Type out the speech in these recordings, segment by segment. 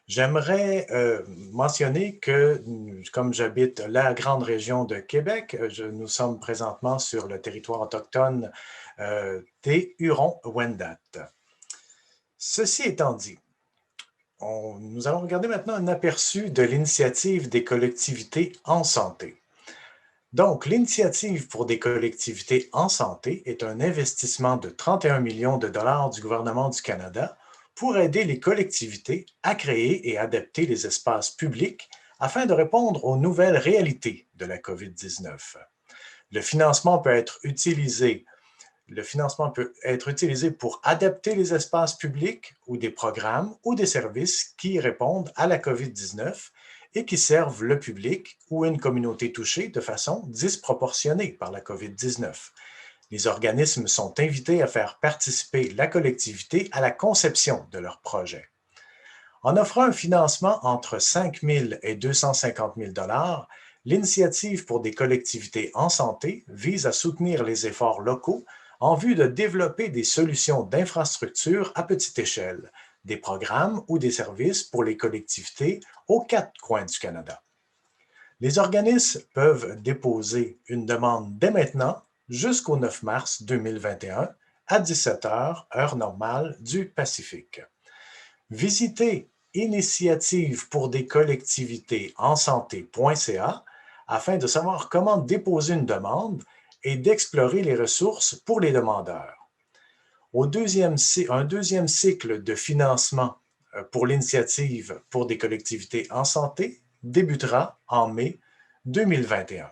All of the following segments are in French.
J'aimerais mentionner que, comme j'habite la grande région de Québec, nous sommes présentement sur le territoire autochtone des Hurons-Wendat. Ceci étant dit, nous allons regarder maintenant un aperçu de l'initiative des collectivités en santé. Donc, l'initiative pour des collectivités en santé est un investissement de 31 millions de dollars du gouvernement du Canada pour aider les collectivités à créer et adapter les espaces publics afin de répondre aux nouvelles réalités de la COVID-19. Le financement peut être utilisé le financement peut être utilisé pour adapter les espaces publics ou des programmes ou des services qui répondent à la COVID-19 et qui servent le public ou une communauté touchée de façon disproportionnée par la COVID-19. Les organismes sont invités à faire participer la collectivité à la conception de leur projet. En offrant un financement entre 5 000 et 250 000 dollars, l'initiative pour des collectivités en santé vise à soutenir les efforts locaux en vue de développer des solutions d'infrastructure à petite échelle, des programmes ou des services pour les collectivités aux quatre coins du Canada. Les organismes peuvent déposer une demande dès maintenant jusqu'au 9 mars 2021 à 17 heures, heure normale du Pacifique. Visitez initiative pour des collectivités en santé.ca afin de savoir comment déposer une demande et d'explorer les ressources pour les demandeurs. Un deuxième cycle de financement pour l'initiative pour des collectivités en santé débutera en mai 2021.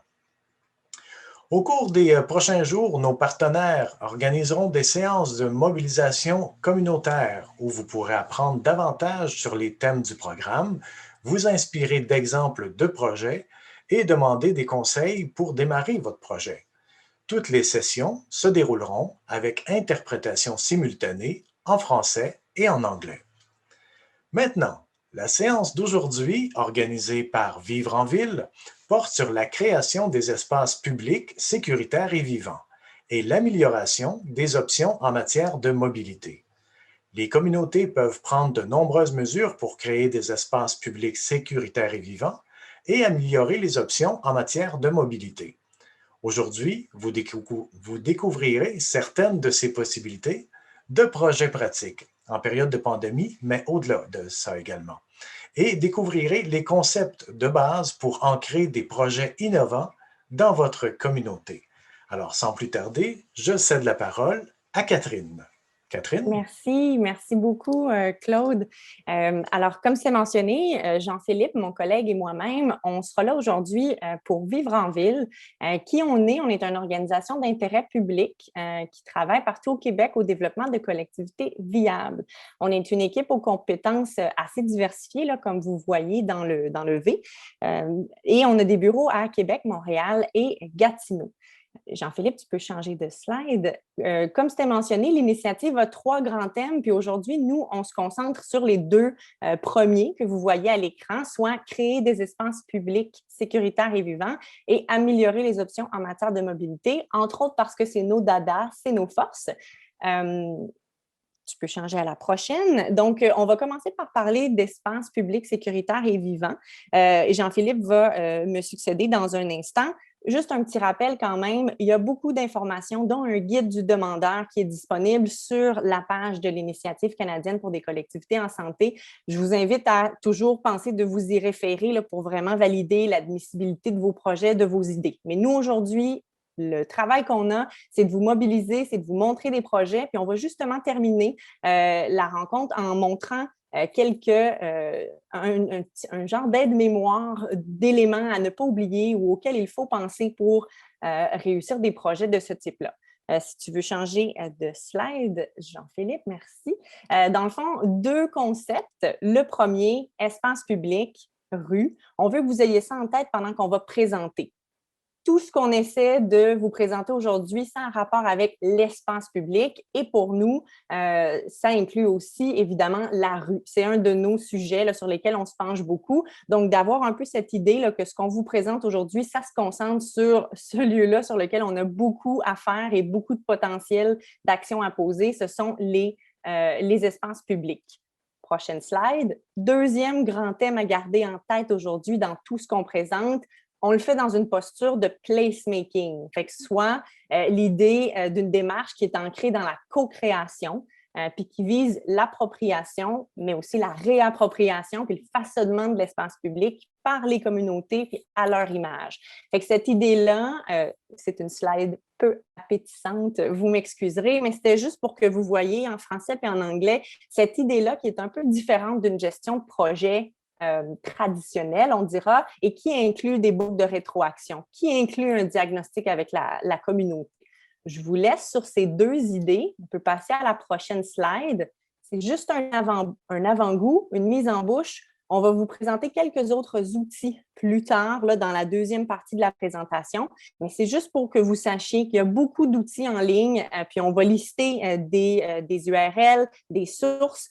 Au cours des prochains jours, nos partenaires organiseront des séances de mobilisation communautaire où vous pourrez apprendre davantage sur les thèmes du programme, vous inspirer d'exemples de projets et demander des conseils pour démarrer votre projet. Toutes les sessions se dérouleront avec interprétation simultanée en français et en anglais. Maintenant, la séance d'aujourd'hui, organisée par Vivre en Ville, porte sur la création des espaces publics sécuritaires et vivants et l'amélioration des options en matière de mobilité. Les communautés peuvent prendre de nombreuses mesures pour créer des espaces publics sécuritaires et vivants et améliorer les options en matière de mobilité. Aujourd'hui, vous découvrirez certaines de ces possibilités de projets pratiques en période de pandémie, mais au-delà de ça également. Et découvrirez les concepts de base pour ancrer des projets innovants dans votre communauté. Alors, sans plus tarder, je cède la parole à Catherine. Catherine? Merci beaucoup, Claude. Alors, comme c'est mentionné, Jean-Philippe, mon collègue et moi-même, on sera là aujourd'hui pour Vivre en Ville. Qui on est? On est une organisation d'intérêt public qui travaille partout au Québec au développement de collectivités viables. On est une équipe aux compétences assez diversifiées, là, comme vous voyez dans le V. Et on a des bureaux à Québec, Montréal et Gatineau. Jean-Philippe, tu peux changer de slide. Comme c'était mentionné, l'initiative a trois grands thèmes, puis aujourd'hui, nous, on se concentre sur les deux premiers que vous voyez à l'écran, soit créer des espaces publics sécuritaires et vivants et améliorer les options en matière de mobilité, entre autres parce que c'est nos dadas, c'est nos forces. Tu peux changer à la prochaine. Donc, on va commencer par parler d'espaces publics sécuritaires et vivants. Jean-Philippe va me succéder dans un instant. Juste un petit rappel quand même, il y a beaucoup d'informations, dont un guide du demandeur qui est disponible sur la page de l'Initiative canadienne pour des collectivités en santé. Je vous invite à toujours penser de vous y référer là, pour vraiment valider l'admissibilité de vos projets, de vos idées. Mais nous, aujourd'hui, le travail qu'on a, c'est de vous mobiliser, c'est de vous montrer des projets, puis on va justement terminer la rencontre en montrant un genre d'aide-mémoire d'éléments à ne pas oublier ou auxquels il faut penser pour réussir des projets de ce type-là. Si tu veux changer de slide, Jean-Philippe, merci. Dans le fond, deux concepts. Le premier, espace public, rue. On veut que vous ayez ça en tête pendant qu'on va présenter. Tout ce qu'on essaie de vous présenter aujourd'hui, ça a un rapport avec l'espace public. Et pour nous, ça inclut aussi, évidemment, la rue. C'est un de nos sujets là, sur lesquels on se penche beaucoup. Donc, d'avoir un peu cette idée là, que ce qu'on vous présente aujourd'hui, ça se concentre sur ce lieu-là sur lequel on a beaucoup à faire et beaucoup de potentiel d'action à poser. Ce sont les espaces publics. Prochaine slide. Deuxième grand thème à garder en tête aujourd'hui dans tout ce qu'on présente, on le fait dans une posture de placemaking. Fait que soit l'idée d'une démarche qui est ancrée dans la co-création, puis qui vise l'appropriation, mais aussi la réappropriation, puis le façonnement de l'espace public par les communautés, puis à leur image. Fait que cette idée-là, c'est une slide peu appétissante, vous m'excuserez, mais c'était juste pour que vous voyez en français puis en anglais cette idée-là qui est un peu différente d'une gestion de projet traditionnelle, on dira, et qui inclut des boucles de rétroaction, qui inclut un diagnostic avec la communauté. Je vous laisse sur ces deux idées. On peut passer à la prochaine slide. C'est juste un avant-goût, une mise en bouche. On va vous présenter quelques autres outils plus tard, là, dans la deuxième partie de la présentation. Mais c'est juste pour que vous sachiez qu'il y a beaucoup d'outils en ligne, puis on va lister des URL, des sources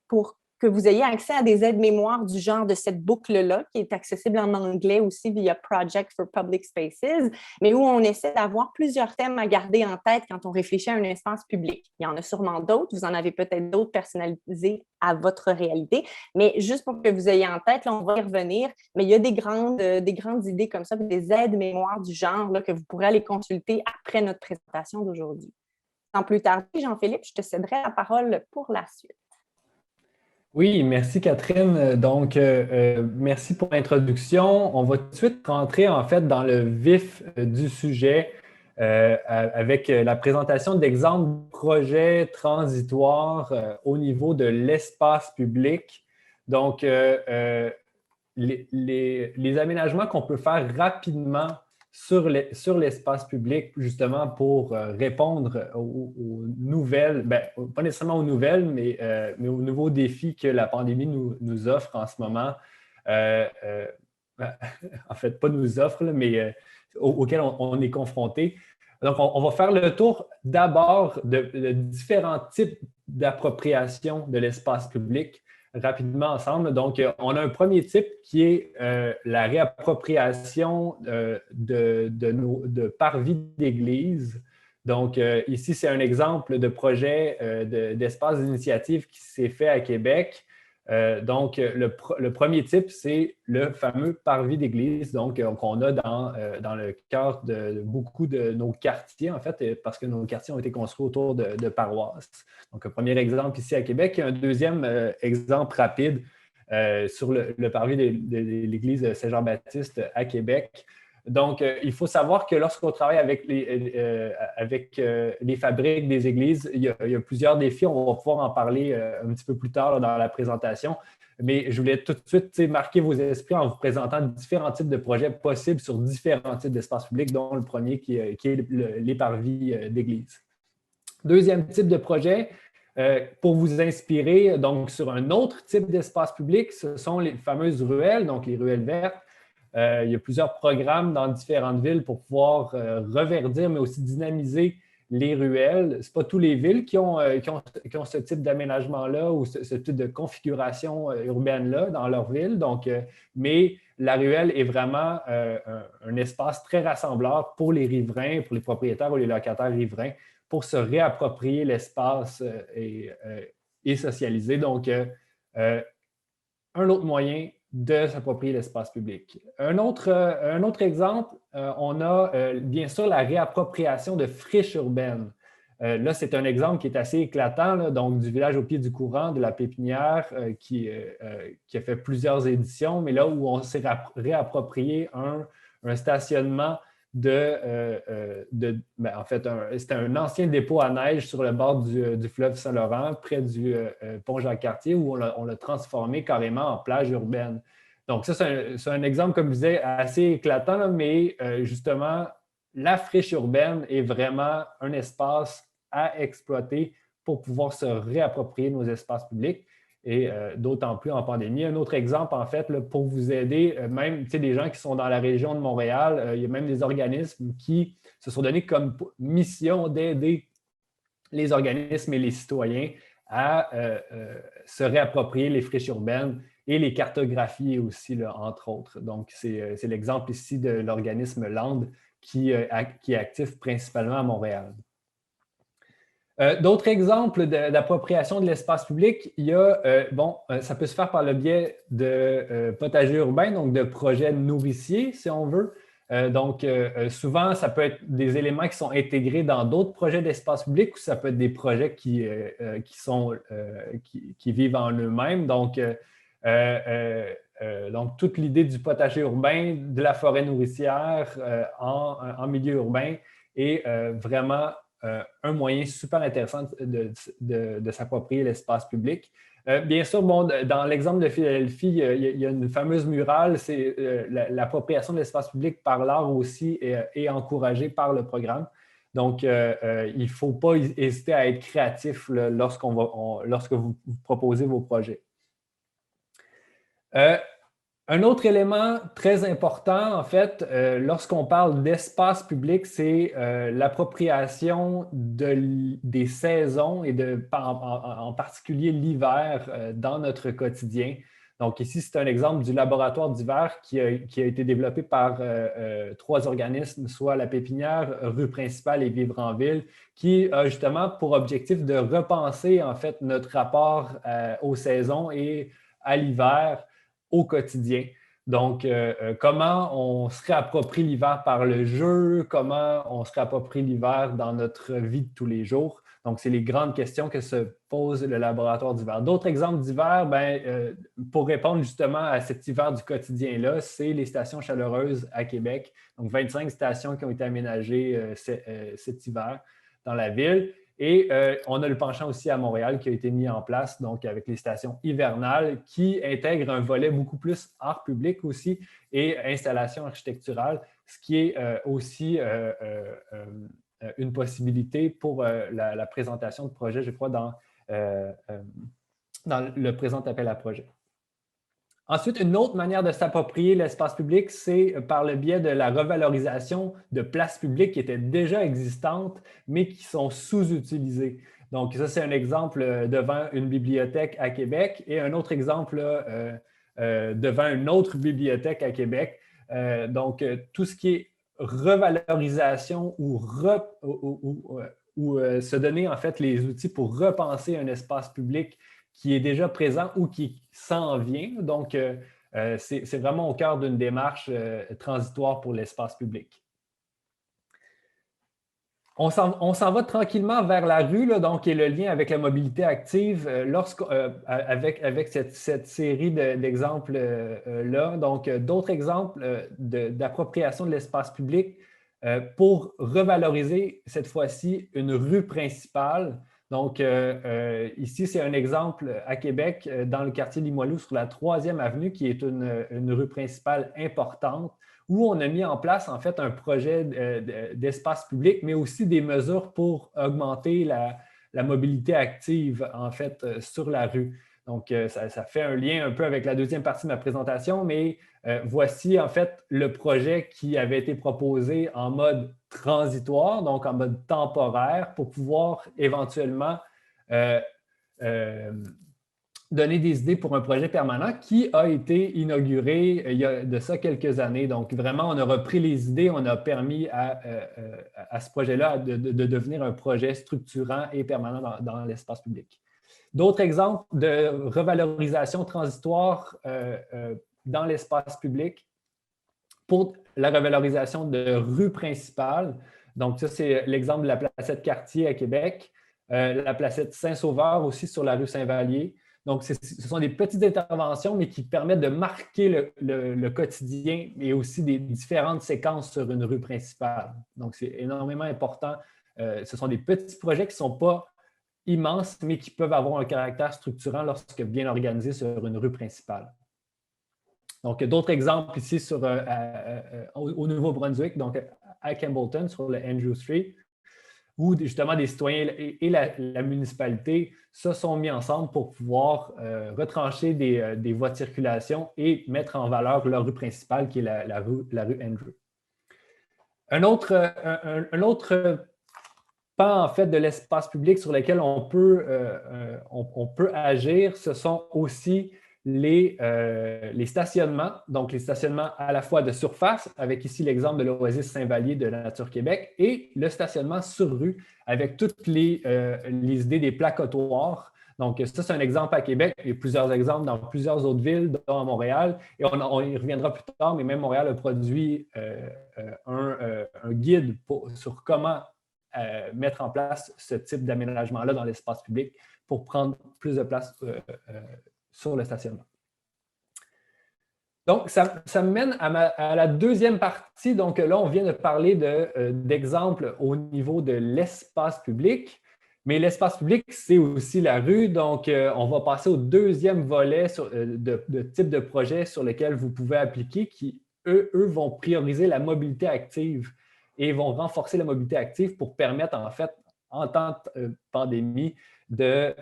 pour que vous ayez accès à des aides-mémoires du genre de cette boucle-là, qui est accessible en anglais aussi via Project for Public Spaces, mais où on essaie d'avoir plusieurs thèmes à garder en tête quand on réfléchit à un espace public. Il y en a sûrement d'autres, vous en avez peut-être d'autres personnalisés à votre réalité, mais juste pour que vous ayez en tête, là, on va y revenir, mais il y a des grandes idées comme ça, des aides-mémoires du genre là, que vous pourrez aller consulter après notre présentation d'aujourd'hui. Sans plus tarder, Jean-Philippe, je te céderai la parole pour la suite. Oui, merci Catherine. Donc, merci pour l'introduction. On va tout de suite rentrer en fait dans le vif du sujet avec la présentation d'exemples de projets transitoires au niveau de l'espace public. Donc, les aménagements qu'on peut faire rapidement sur l'espace public, justement pour répondre aux nouvelles, pas nécessairement aux nouvelles, mais aux nouveaux défis que la pandémie nous offre en ce moment. En fait, pas nous offre, là, mais auxquels on est confronté. Donc, on va faire le tour d'abord de différents types d'appropriation de l'espace public rapidement ensemble. Donc, on a un premier type qui est la réappropriation de parvis d'église. Donc, ici, c'est un exemple de projet d'espace d'initiative qui s'est fait à Québec. Donc, le premier type, c'est le fameux parvis d'église, donc qu'on a dans le cœur de beaucoup de nos quartiers, en fait, parce que nos quartiers ont été construits autour de paroisses. Donc, un premier exemple ici à Québec. Un deuxième exemple rapide sur le parvis de l'église Saint-Jean-Baptiste à Québec. Donc, il faut savoir que lorsqu'on travaille avec les fabriques des églises, il y a plusieurs défis. On va pouvoir en parler un petit peu plus tard là, dans la présentation. Mais je voulais tout de suite marquer vos esprits en vous présentant différents types de projets possibles sur différents types d'espaces publics, dont le premier qui est les parvis d'église. Deuxième type de projet, pour vous inspirer donc sur un autre type d'espace public, ce sont les fameuses ruelles, donc les ruelles vertes. Il y a plusieurs programmes dans différentes villes pour pouvoir reverdir, mais aussi dynamiser les ruelles. Ce n'est pas toutes les villes qui ont ce type d'aménagement-là ou ce type de configuration urbaine-là dans leur ville. Donc, mais la ruelle est vraiment un espace très rassembleur pour les riverains, pour les propriétaires ou les locataires riverains, pour se réapproprier l'espace et socialiser. Donc, un autre moyen de s'approprier l'espace public. Un autre exemple, on a bien sûr la réappropriation de friches urbaines. Là, c'est un exemple qui est assez éclatant, là, donc du village au pied du courant, de la Pépinière, qui a fait plusieurs éditions, mais là où on s'est réapproprié un stationnement en fait, c'était un ancien dépôt à neige sur le bord du fleuve Saint-Laurent, près du pont Jacques-Cartier, où on l'a transformé carrément en plage urbaine. Donc, ça, c'est un exemple, comme je disais, assez éclatant, là, mais justement, la friche urbaine est vraiment un espace à exploiter pour pouvoir se réapproprier nos espaces publics. Et d'autant plus en pandémie. Un autre exemple, en fait, là, pour vous aider, même des gens qui sont dans la région de Montréal, il y a même des organismes qui se sont donnés comme mission d'aider les organismes et les citoyens à se réapproprier les friches urbaines et les cartographier aussi, là, entre autres. Donc, c'est l'exemple ici de l'organisme Land qui est actif principalement à Montréal. D'autres exemples d'appropriation de l'espace public, il y a, ça peut se faire par le biais de potagers urbains, donc de projets nourriciers, si on veut. Souvent, ça peut être des éléments qui sont intégrés dans d'autres projets d'espace public ou ça peut être des projets qui vivent en eux-mêmes. Donc, toute l'idée du potager urbain, de la forêt nourricière en milieu urbain est vraiment un moyen super intéressant de s'approprier l'espace public. Bien sûr, dans l'exemple de Philadelphie, il y a une fameuse murale, c'est l'appropriation de l'espace public par l'art aussi est encouragée par le programme. Donc, il ne faut pas hésiter à être créatif lorsque vous proposez vos projets. Un autre élément très important, en fait, lorsqu'on parle d'espace public, c'est l'appropriation des saisons et en particulier l'hiver dans notre quotidien. Donc ici, c'est un exemple du laboratoire d'hiver qui a été développé par 3 organismes, soit la Pépinière, Rue Principale et Vivre en Ville, qui a justement pour objectif de repenser en fait notre rapport aux saisons et à l'hiver au quotidien. Donc, comment on se réapproprie l'hiver par le jeu, comment on se réapproprie l'hiver dans notre vie de tous les jours. Donc, c'est les grandes questions que se pose le laboratoire d'hiver. D'autres exemples d'hiver, pour répondre justement à cet hiver du quotidien-là, c'est les stations chaleureuses à Québec. Donc, 25 stations qui ont été aménagées cet hiver dans la ville. Et on a le penchant aussi à Montréal qui a été mis en place, donc avec les stations hivernales qui intègrent un volet beaucoup plus art public aussi et installation architecturale, ce qui est aussi une possibilité pour la présentation de projets, je crois, dans le présent appel à projet. Ensuite, une autre manière de s'approprier l'espace public, c'est par le biais de la revalorisation de places publiques qui étaient déjà existantes, mais qui sont sous-utilisées. Donc, ça, c'est un exemple devant une bibliothèque à Québec et un autre exemple devant une autre bibliothèque à Québec. Tout ce qui est revalorisation ou se donner en fait les outils pour repenser un espace public qui est déjà présent ou qui s'en vient. Donc, c'est vraiment au cœur d'une démarche transitoire pour l'espace public. On s'en va tranquillement vers la rue, là, donc, et le lien avec la mobilité active avec cette série d'exemples-là. Donc, d'autres exemples d'appropriation de l'espace public pour revaloriser cette fois-ci une rue principale. Donc, ici, c'est un exemple à Québec, dans le quartier Limoilou, sur la 3e avenue, qui est une rue principale importante, où on a mis en place, en fait, un projet d'espace public, mais aussi des mesures pour augmenter la mobilité active, en fait, sur la rue. Donc, ça fait un lien un peu avec la deuxième partie de ma présentation, mais voici, en fait, le projet qui avait été proposé en mode transitoire, donc en mode temporaire, pour pouvoir éventuellement donner des idées pour un projet permanent qui a été inauguré il y a de ça quelques années. Donc, vraiment, on a repris les idées, on a permis à ce projet-là de devenir un projet structurant et permanent dans l'espace public. D'autres exemples de revalorisation transitoire dans l'espace public pour la revalorisation de rues principales. Donc, ça, c'est l'exemple de la placette Cartier à Québec, la placette Saint-Sauveur aussi sur la rue Saint-Vallier. Donc, ce sont des petites interventions, mais qui permettent de marquer le quotidien et aussi des différentes séquences sur une rue principale. Donc, c'est énormément important. Ce sont des petits projets qui ne sont pas immenses, mais qui peuvent avoir un caractère structurant lorsque bien organisés sur une rue principale. Donc, d'autres exemples ici au Nouveau-Brunswick, donc à Campbellton, sur le Andrew Street, où justement des citoyens et la municipalité se sont mis ensemble pour pouvoir retrancher des voies de circulation et mettre en valeur leur rue principale, qui est la rue Andrew. Un autre pan, en fait, de l'espace public sur lequel on peut agir, ce sont aussi les stationnements, donc les stationnements à la fois de surface, avec ici l'exemple de l'Oasis Saint-Vallier de la Nature Québec, et le stationnement sur rue, avec toutes les idées des placotoirs. Donc, ça, c'est un exemple à Québec. Il y a plusieurs exemples dans plusieurs autres villes, dont à Montréal, et on y reviendra plus tard, mais même Montréal a produit un guide sur comment mettre en place ce type d'aménagement-là dans l'espace public pour prendre plus de place sur le stationnement. Donc, ça me mène à la deuxième partie. Donc là, on vient de parler d'exemples au niveau de l'espace public, mais l'espace public, c'est aussi la rue. Donc, on va passer au deuxième volet de type de projet sur lequel vous pouvez appliquer, qui, eux vont prioriser la mobilité active et vont renforcer la mobilité active pour permettre, en fait, en temps de pandémie, de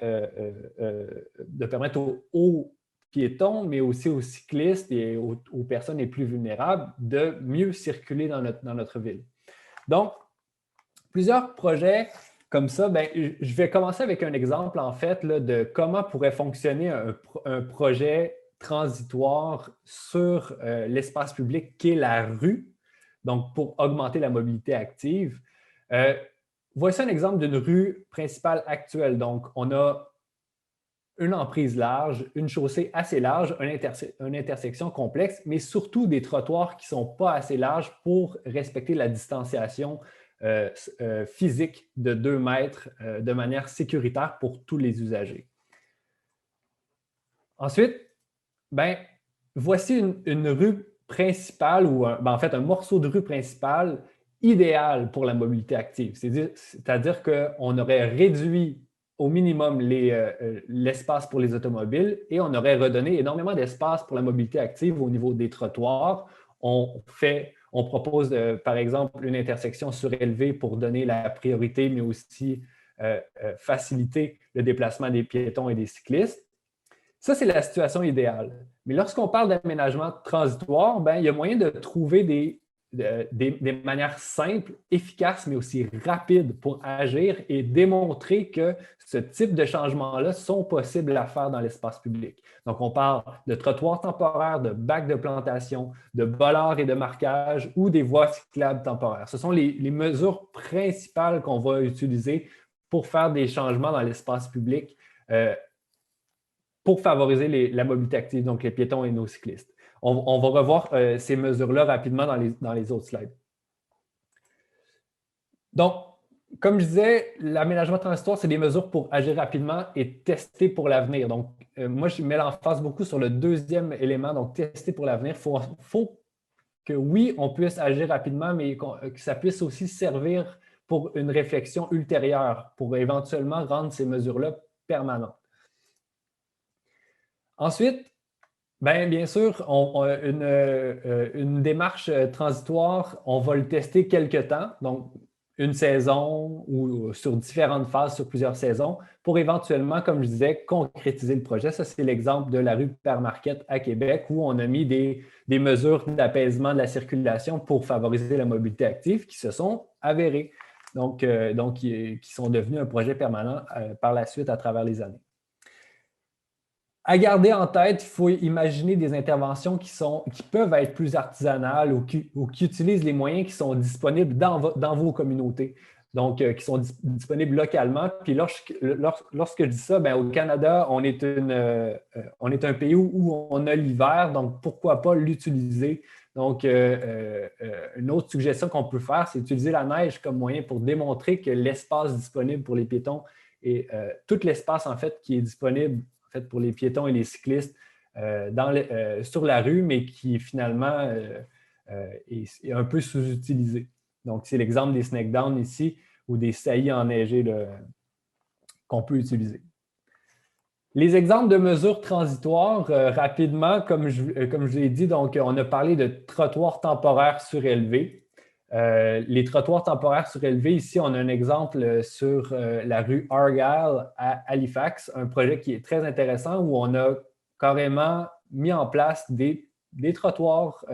permettre aux piétons, mais aussi aux cyclistes et aux personnes les plus vulnérables de mieux circuler dans notre ville. Donc, plusieurs projets comme ça, je vais commencer avec un exemple, en fait, là, de comment pourrait fonctionner un projet transitoire sur l'espace public qui est la rue, donc pour augmenter la mobilité active. Voici un exemple d'une rue principale actuelle. Donc, on a une emprise large, une chaussée assez large, une intersection complexe, mais surtout des trottoirs qui ne sont pas assez larges pour respecter la distanciation physique de 2 mètres de manière sécuritaire pour tous les usagers. Ensuite, voici une rue principale ou en fait un morceau de rue principale idéal pour la mobilité active. C'est-à-dire qu'on aurait réduit au minimum l'espace pour les automobiles et on aurait redonné énormément d'espace pour la mobilité active au niveau des trottoirs. On propose, par exemple, une intersection surélevée pour donner la priorité, mais aussi faciliter le déplacement des piétons et des cyclistes. Ça, c'est la situation idéale. Mais lorsqu'on parle d'aménagement transitoire, il y a moyen de trouver des manières simples, efficaces, mais aussi rapides pour agir et démontrer que ce type de changements-là sont possibles à faire dans l'espace public. Donc, on parle de trottoirs temporaires, de bacs de plantation, de bollards et de marquage ou des voies cyclables temporaires. Ce sont les mesures principales qu'on va utiliser pour faire des changements dans l'espace public pour favoriser la mobilité active, donc les piétons et nos cyclistes. On va revoir ces mesures-là rapidement dans les autres slides. Donc, comme je disais, l'aménagement transitoire, c'est des mesures pour agir rapidement et tester pour l'avenir. Donc, moi, je mets l'emphase beaucoup sur le deuxième élément, donc tester pour l'avenir. Il faut que, oui, on puisse agir rapidement, mais que ça puisse aussi servir pour une réflexion ultérieure, pour éventuellement rendre ces mesures-là permanentes. Ensuite, bien sûr, une démarche transitoire, on va le tester quelque temps, donc une saison ou sur différentes phases, sur plusieurs saisons, pour éventuellement, comme je disais, concrétiser le projet. Ça, c'est l'exemple de la rue Père-Marquette à Québec où on a mis des mesures d'apaisement de la circulation pour favoriser la mobilité active qui se sont avérées, donc qui sont devenues un projet permanent par la suite à travers les années. À garder en tête, il faut imaginer des interventions qui peuvent être plus artisanales ou qui utilisent les moyens qui sont disponibles dans vos communautés, donc qui sont disponibles localement. Puis lorsque je dis ça, au Canada, on est un pays où on a l'hiver, donc pourquoi pas l'utiliser? Donc, une autre suggestion qu'on peut faire, c'est utiliser la neige comme moyen pour démontrer que l'espace disponible pour les piétons et tout l'espace, en fait, qui est disponible pour les piétons et les cyclistes sur la rue, mais qui finalement est un peu sous-utilisé. Donc, c'est l'exemple des snake downs ici ou des saillies enneigées qu'on peut utiliser. Les exemples de mesures transitoires, rapidement, comme je l'ai dit, donc on a parlé de trottoirs temporaires surélevés. Les trottoirs temporaires surélevés, ici, on a un exemple sur la rue Argyle à Halifax, un projet qui est très intéressant où on a carrément mis en place des trottoirs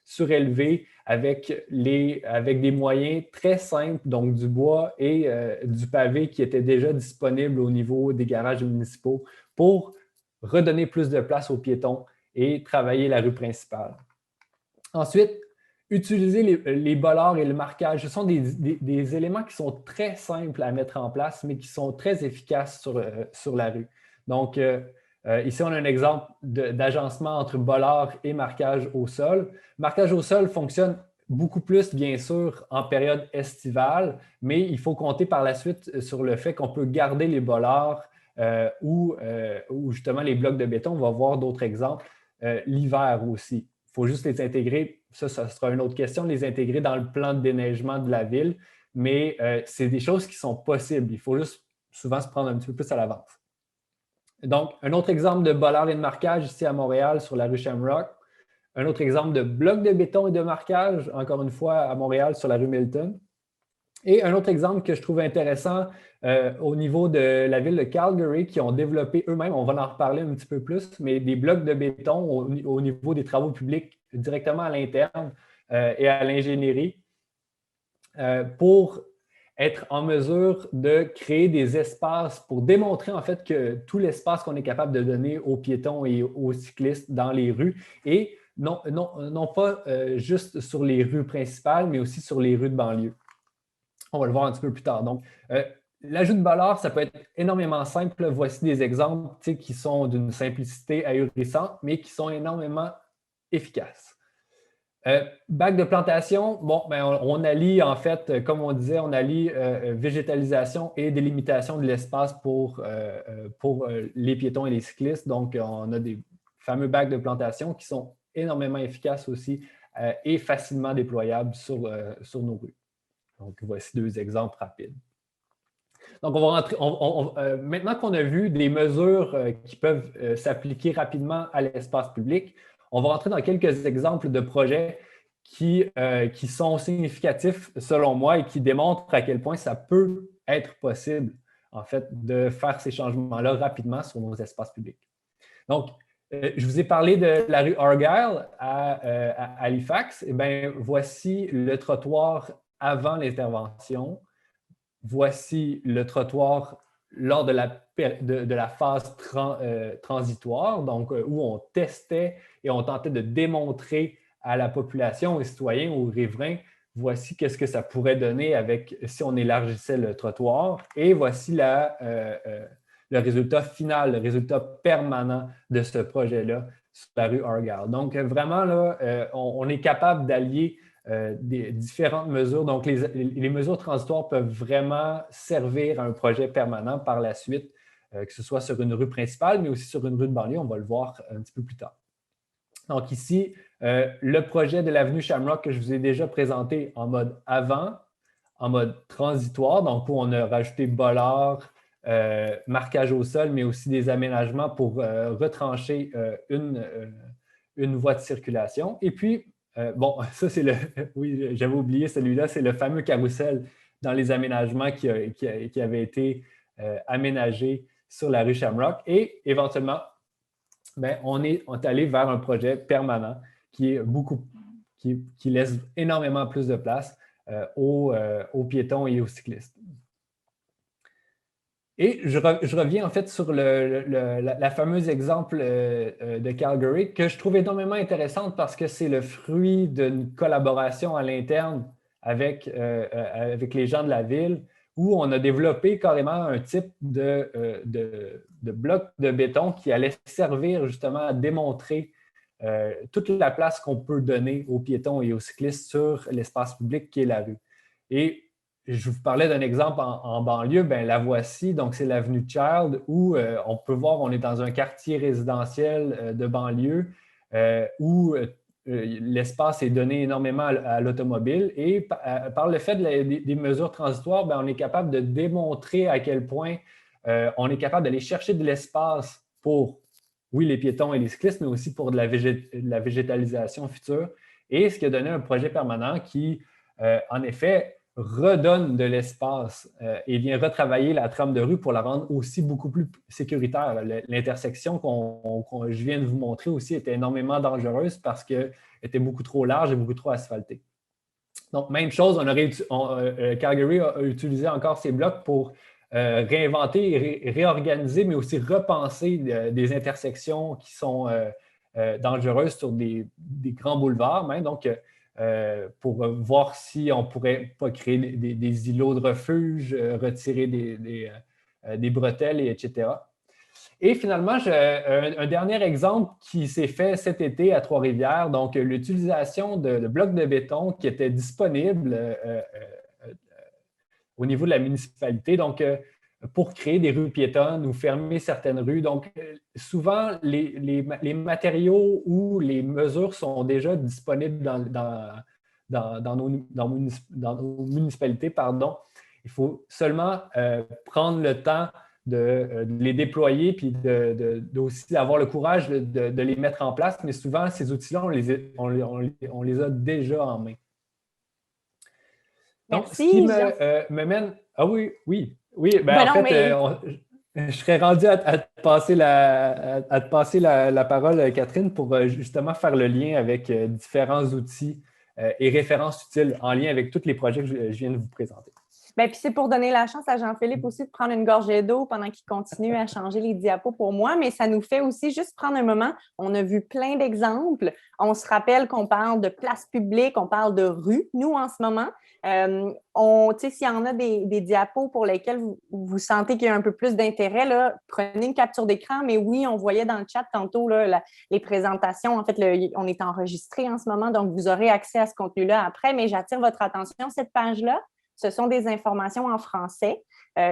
surélevés avec des moyens très simples, donc du bois et du pavé qui étaient déjà disponibles au niveau des garages municipaux pour redonner plus de place aux piétons et travailler la rue principale. Ensuite, utiliser les bollards et le marquage. Ce sont des éléments qui sont très simples à mettre en place, mais qui sont très efficaces sur la rue. Donc, ici, on a un exemple d'agencement entre bollard et marquage au sol. Marquage au sol fonctionne beaucoup plus, bien sûr, en période estivale, mais il faut compter par la suite sur le fait qu'on peut garder les bollards ou justement les blocs de béton. On va voir d'autres exemples l'hiver aussi. Il faut juste les intégrer, ça sera une autre question, les intégrer dans le plan de déneigement de la ville, mais c'est des choses qui sont possibles. Il faut juste souvent se prendre un petit peu plus à l'avance. Donc, un autre exemple de bollard et de marquage ici à Montréal sur la rue Shamrock. Un autre exemple de bloc de béton et de marquage, encore une fois à Montréal sur la rue Milton. Et un autre exemple que je trouve intéressant au niveau de la ville de Calgary qui ont développé eux-mêmes, on va en reparler un petit peu plus, mais des blocs de béton au niveau des travaux publics directement à l'interne et à l'ingénierie pour être en mesure de créer des espaces pour démontrer en fait que tout l'espace qu'on est capable de donner aux piétons et aux cyclistes dans les rues et non pas juste sur les rues principales, mais aussi sur les rues de banlieue. On va le voir un petit peu plus tard. Donc, l'ajout de bollard, ça peut être énormément simple. Voici des exemples qui sont d'une simplicité ahurissante, mais qui sont énormément efficaces. Bac de plantation, bon, ben, on allie en fait, comme on disait, on allie végétalisation et délimitation de l'espace pour les piétons et les cyclistes. Donc, on a des fameux bacs de plantation qui sont énormément efficaces aussi et facilement déployables sur nos rues. Donc, voici deux exemples rapides. Donc, on va rentrer, maintenant qu'on a vu des mesures qui peuvent s'appliquer rapidement à l'espace public, on va rentrer dans quelques exemples de projets qui sont significatifs selon moi et qui démontrent à quel point ça peut être possible, en fait, de faire ces changements-là rapidement sur nos espaces publics. Donc, je vous ai parlé de la rue Argyle à Halifax. Eh bien, voici le trottoir avant l'intervention. Voici le trottoir lors de la phase transitoire, donc où on testait et on tentait de démontrer à la population, aux citoyens, aux riverains, voici qu'est-ce que ça pourrait donner si on élargissait le trottoir. Et voici le résultat final, le résultat permanent de ce projet-là sur la rue Argyle. Donc, vraiment, là, on est capable d'allier des différentes mesures. Donc, les mesures transitoires peuvent vraiment servir à un projet permanent par la suite, que ce soit sur une rue principale, mais aussi sur une rue de banlieue. On va le voir un petit peu plus tard. Donc, ici, le projet de l'avenue Shamrock que je vous ai déjà présenté en mode avant, en mode transitoire, donc où on a rajouté bollard, marquage au sol, mais aussi des aménagements pour retrancher une voie de circulation. Et puis, bon, ça, c'est oui, j'avais oublié celui-là, c'est le fameux carrousel dans les aménagements qui avait été aménagé sur la rue Shamrock. Et éventuellement, bien, on est allé vers un projet permanent qui laisse énormément plus de place aux piétons et aux cyclistes. Et je reviens en fait sur la fameuse exemple de Calgary que je trouve énormément intéressante parce que c'est le fruit d'une collaboration à l'interne avec les gens de la ville où on a développé carrément un type de bloc de béton qui allait servir justement à démontrer toute la place qu'on peut donner aux piétons et aux cyclistes sur l'espace public qui est la rue. Et je vous parlais d'un exemple en banlieue, bien, la voici, donc c'est l'avenue Child où on peut voir, on est dans un quartier résidentiel de banlieue où l'espace est donné énormément à l'automobile et par le fait des mesures transitoires, bien, on est capable de démontrer à quel point on est capable d'aller chercher de l'espace pour, oui, les piétons et les cyclistes, mais aussi pour de la végétalisation future et ce qui a donné un projet permanent qui, en effet, redonne de l'espace et vient retravailler la trame de rue pour la rendre aussi beaucoup plus sécuritaire. L'intersection que je viens de vous montrer aussi était énormément dangereuse parce qu'elle était beaucoup trop large et beaucoup trop asphaltée. Donc, même chose, Calgary a utilisé encore ces blocs pour réinventer, réorganiser, mais aussi repenser des intersections qui sont dangereuses sur des grands boulevards, même. Donc, pour voir si on ne pourrait pas créer des îlots de refuge, retirer des bretelles, etc. Et finalement, j'ai un dernier exemple qui s'est fait cet été à Trois-Rivières, donc l'utilisation de blocs de béton qui étaient disponibles au niveau de la municipalité, donc pour créer des rues piétonnes ou fermer certaines rues. Donc, souvent, les matériaux ou les mesures sont déjà disponibles dans nos municipalités. Pardon. Il faut seulement prendre le temps de les déployer puis aussi avoir le courage de les mettre en place. Mais souvent, ces outils-là, on les a déjà en main. Donc, merci, ce qui me mène... Ah oui. Ben en non, fait, je serais rendu à te passer la parole, Catherine, pour justement faire le lien avec différents outils et références utiles en lien avec tous les projets que je viens de vous présenter. Ben, puis c'est pour donner la chance à Jean-Philippe aussi de prendre une gorgée d'eau pendant qu'il continue à changer les diapos pour moi, mais ça nous fait aussi juste prendre un moment. On a vu plein d'exemples. On se rappelle qu'on parle de place publique, on parle de rue, nous, en ce moment. S'il y en a des diapos pour lesquels vous sentez qu'il y a un peu plus d'intérêt, là, prenez une capture d'écran. Mais oui, on voyait dans le chat tantôt là, les présentations. En fait, on est enregistré en ce moment, donc vous aurez accès à ce contenu-là après. Mais j'attire votre attention, cette page-là. Ce sont des informations en français.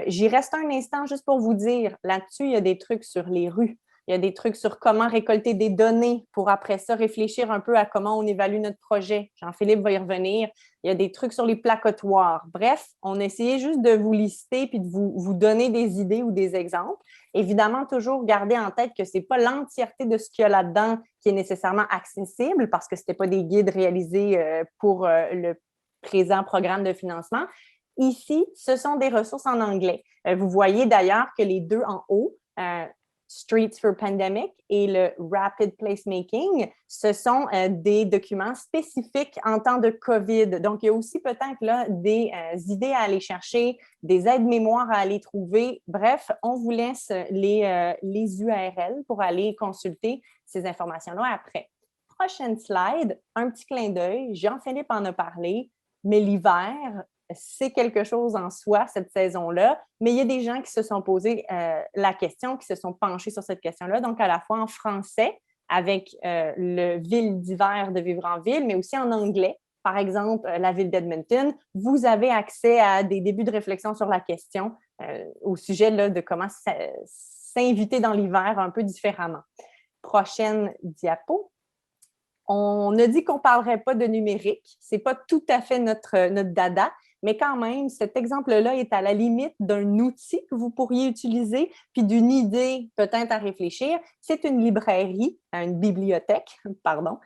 J'y reste un instant juste pour vous dire, là-dessus, il y a des trucs sur les rues. Il y a des trucs sur comment récolter des données pour après ça réfléchir un peu à comment on évalue notre projet. Jean-Philippe va y revenir. Il y a des trucs sur les placotoires. Bref, on a essayé juste de vous lister puis de vous donner des idées ou des exemples. Évidemment, toujours garder en tête que ce n'est pas l'entièreté de ce qu'il y a là-dedans qui est nécessairement accessible parce que ce n'était pas des guides réalisés pour le présent programme de financement. Ici, ce sont des ressources en anglais. Vous voyez d'ailleurs que les deux en haut, Streets for Pandemic et le Rapid Placemaking, ce sont des documents spécifiques en temps de COVID. Donc, il y a aussi peut-être là des idées à aller chercher, des aides-mémoires à aller trouver. Bref, on vous laisse les URL pour aller consulter ces informations-là après. Prochaine slide, un petit clin d'œil. Jean-Philippe en a parlé. Mais l'hiver, c'est quelque chose en soi, cette saison-là. Mais il y a des gens qui se sont posé la question, qui se sont penchés sur cette question-là. Donc, à la fois en français, avec le Ville d'hiver de Vivre en Ville, mais aussi en anglais. Par exemple, la ville d'Edmonton. Vous avez accès à des débuts de réflexion sur la question au sujet là, de comment s'inviter dans l'hiver un peu différemment. Prochaine diapo. On a dit qu'on ne parlerait pas de numérique. Ce n'est pas tout à fait notre dada, mais quand même, cet exemple-là est à la limite d'un outil que vous pourriez utiliser, puis d'une idée peut-être à réfléchir. C'est une librairie, une bibliothèque, pardon,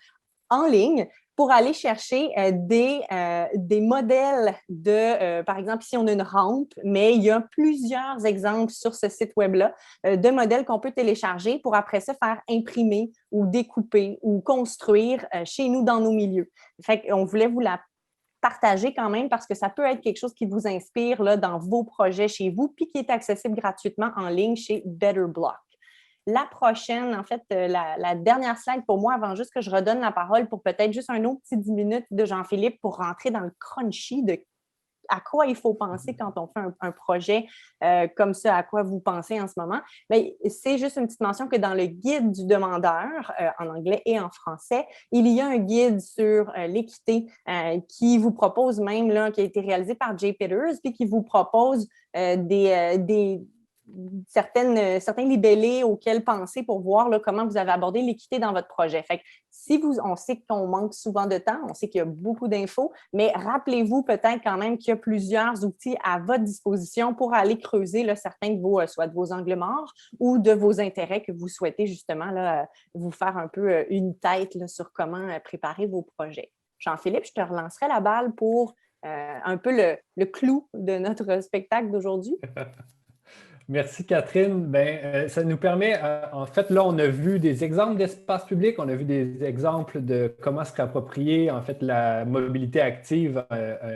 en ligne pour aller chercher des modèles de, par exemple, ici on a une rampe, mais il y a plusieurs exemples sur ce site web-là de modèles qu'on peut télécharger pour après ça faire imprimer ou découper ou construire chez nous dans nos milieux. Fait qu'on voulait vous la partager quand même parce que ça peut être quelque chose qui vous inspire là, dans vos projets chez vous puis qui est accessible gratuitement en ligne chez Better Block. La prochaine, en fait, la dernière slide pour moi, avant juste que je redonne la parole pour peut-être juste un autre petit 10 minutes de Jean-Philippe pour rentrer dans le crunchy de à quoi il faut penser quand on fait un projet comme ça, à quoi vous pensez en ce moment. Bien, c'est juste une petite mention que dans le guide du demandeur, en anglais et en français, il y a un guide sur l'équité qui vous propose même, là, qui a été réalisé par Jay Peters, puis qui vous propose certains libellés auxquels penser pour voir là, comment vous avez abordé l'équité dans votre projet. Fait que on sait qu'on manque souvent de temps, on sait qu'il y a beaucoup d'infos, mais rappelez-vous peut-être quand même qu'il y a plusieurs outils à votre disposition pour aller creuser là, certains de soit de vos angles morts ou de vos intérêts que vous souhaitez justement là, vous faire un peu une tête là, sur comment préparer vos projets. Jean-Philippe, je te relancerai la balle pour un peu le clou de notre spectacle d'aujourd'hui. Merci, Catherine. Ça nous permet, en fait, là, on a vu des exemples d'espace public, on a vu des exemples de comment se réapproprier, en fait, la mobilité active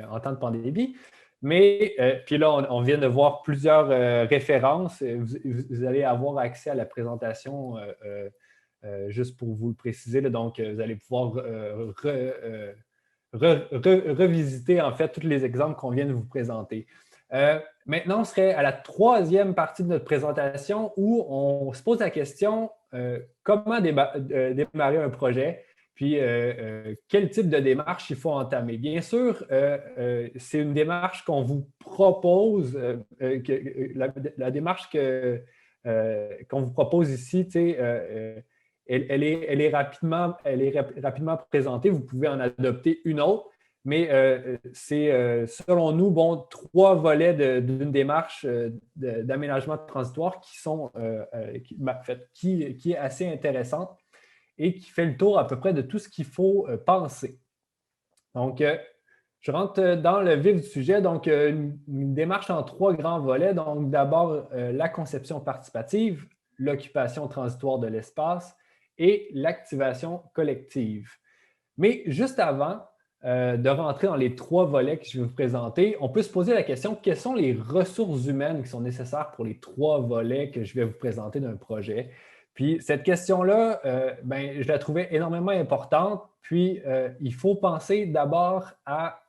en temps de pandémie. Mais, puis là, on vient de voir plusieurs références. Vous allez avoir accès à la présentation juste pour vous le préciser. Là. Donc, vous allez pouvoir revisiter en fait tous les exemples qu'on vient de vous présenter. Maintenant, on serait à la troisième partie de notre présentation où on se pose la question comment démarrer un projet, puis quel type de démarche il faut entamer. Bien sûr, c'est une démarche qu'on vous propose, la démarche qu'on vous propose ici, elle est rapidement présentée. Vous pouvez en adopter une autre, mais c'est, selon nous, trois volets d'une démarche d'aménagement transitoire qui est assez intéressante et qui fait le tour à peu près de tout ce qu'il faut penser. Donc, je rentre dans le vif du sujet. Donc, une démarche en trois grands volets. Donc, d'abord, la conception participative, l'occupation transitoire de l'espace et l'activation collective. Mais juste avant de rentrer dans les trois volets que je vais vous présenter, on peut se poser la question, quelles sont les ressources humaines qui sont nécessaires pour les trois volets que je vais vous présenter d'un projet? Puis cette question-là, je la trouvais énormément importante. Puis il faut penser d'abord à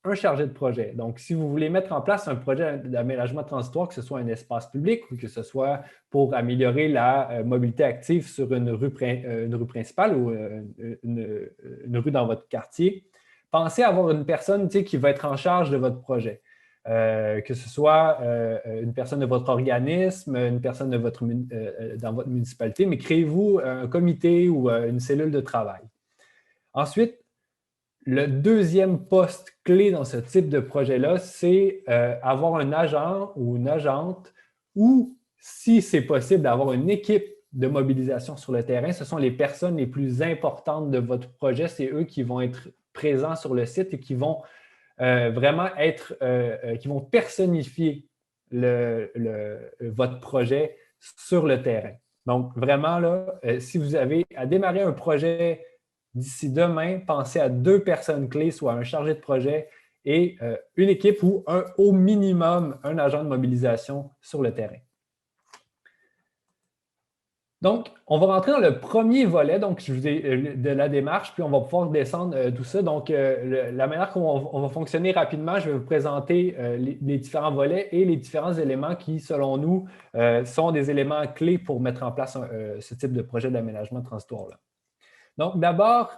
un chargé de projet. Donc, si vous voulez mettre en place un projet d'aménagement transitoire, que ce soit un espace public ou que ce soit pour améliorer la mobilité active sur une rue principale ou une rue dans votre quartier, pensez à avoir une personne qui va être en charge de votre projet. Que ce soit une personne de votre organisme, une personne dans votre municipalité, mais créez-vous un comité ou une cellule de travail. Ensuite, le deuxième poste clé dans ce type de projet-là, c'est avoir un agent ou une agente ou, si c'est possible, d'avoir une équipe de mobilisation sur le terrain. Ce sont les personnes les plus importantes de votre projet. C'est eux qui vont être présents sur le site et qui vont vraiment qui vont personnifier votre projet sur le terrain. Donc, vraiment, là, si vous avez à démarrer un projet d'ici demain, pensez à 2 personnes clés, soit un chargé de projet et une équipe ou au minimum un agent de mobilisation sur le terrain. Donc, on va rentrer dans le premier volet de la démarche, puis on va pouvoir descendre tout ça. Donc, la manière qu'on va fonctionner rapidement, je vais vous présenter les différents volets et les différents éléments qui, selon nous, sont des éléments clés pour mettre en place ce type de projet d'aménagement transitoire-là. Donc, d'abord,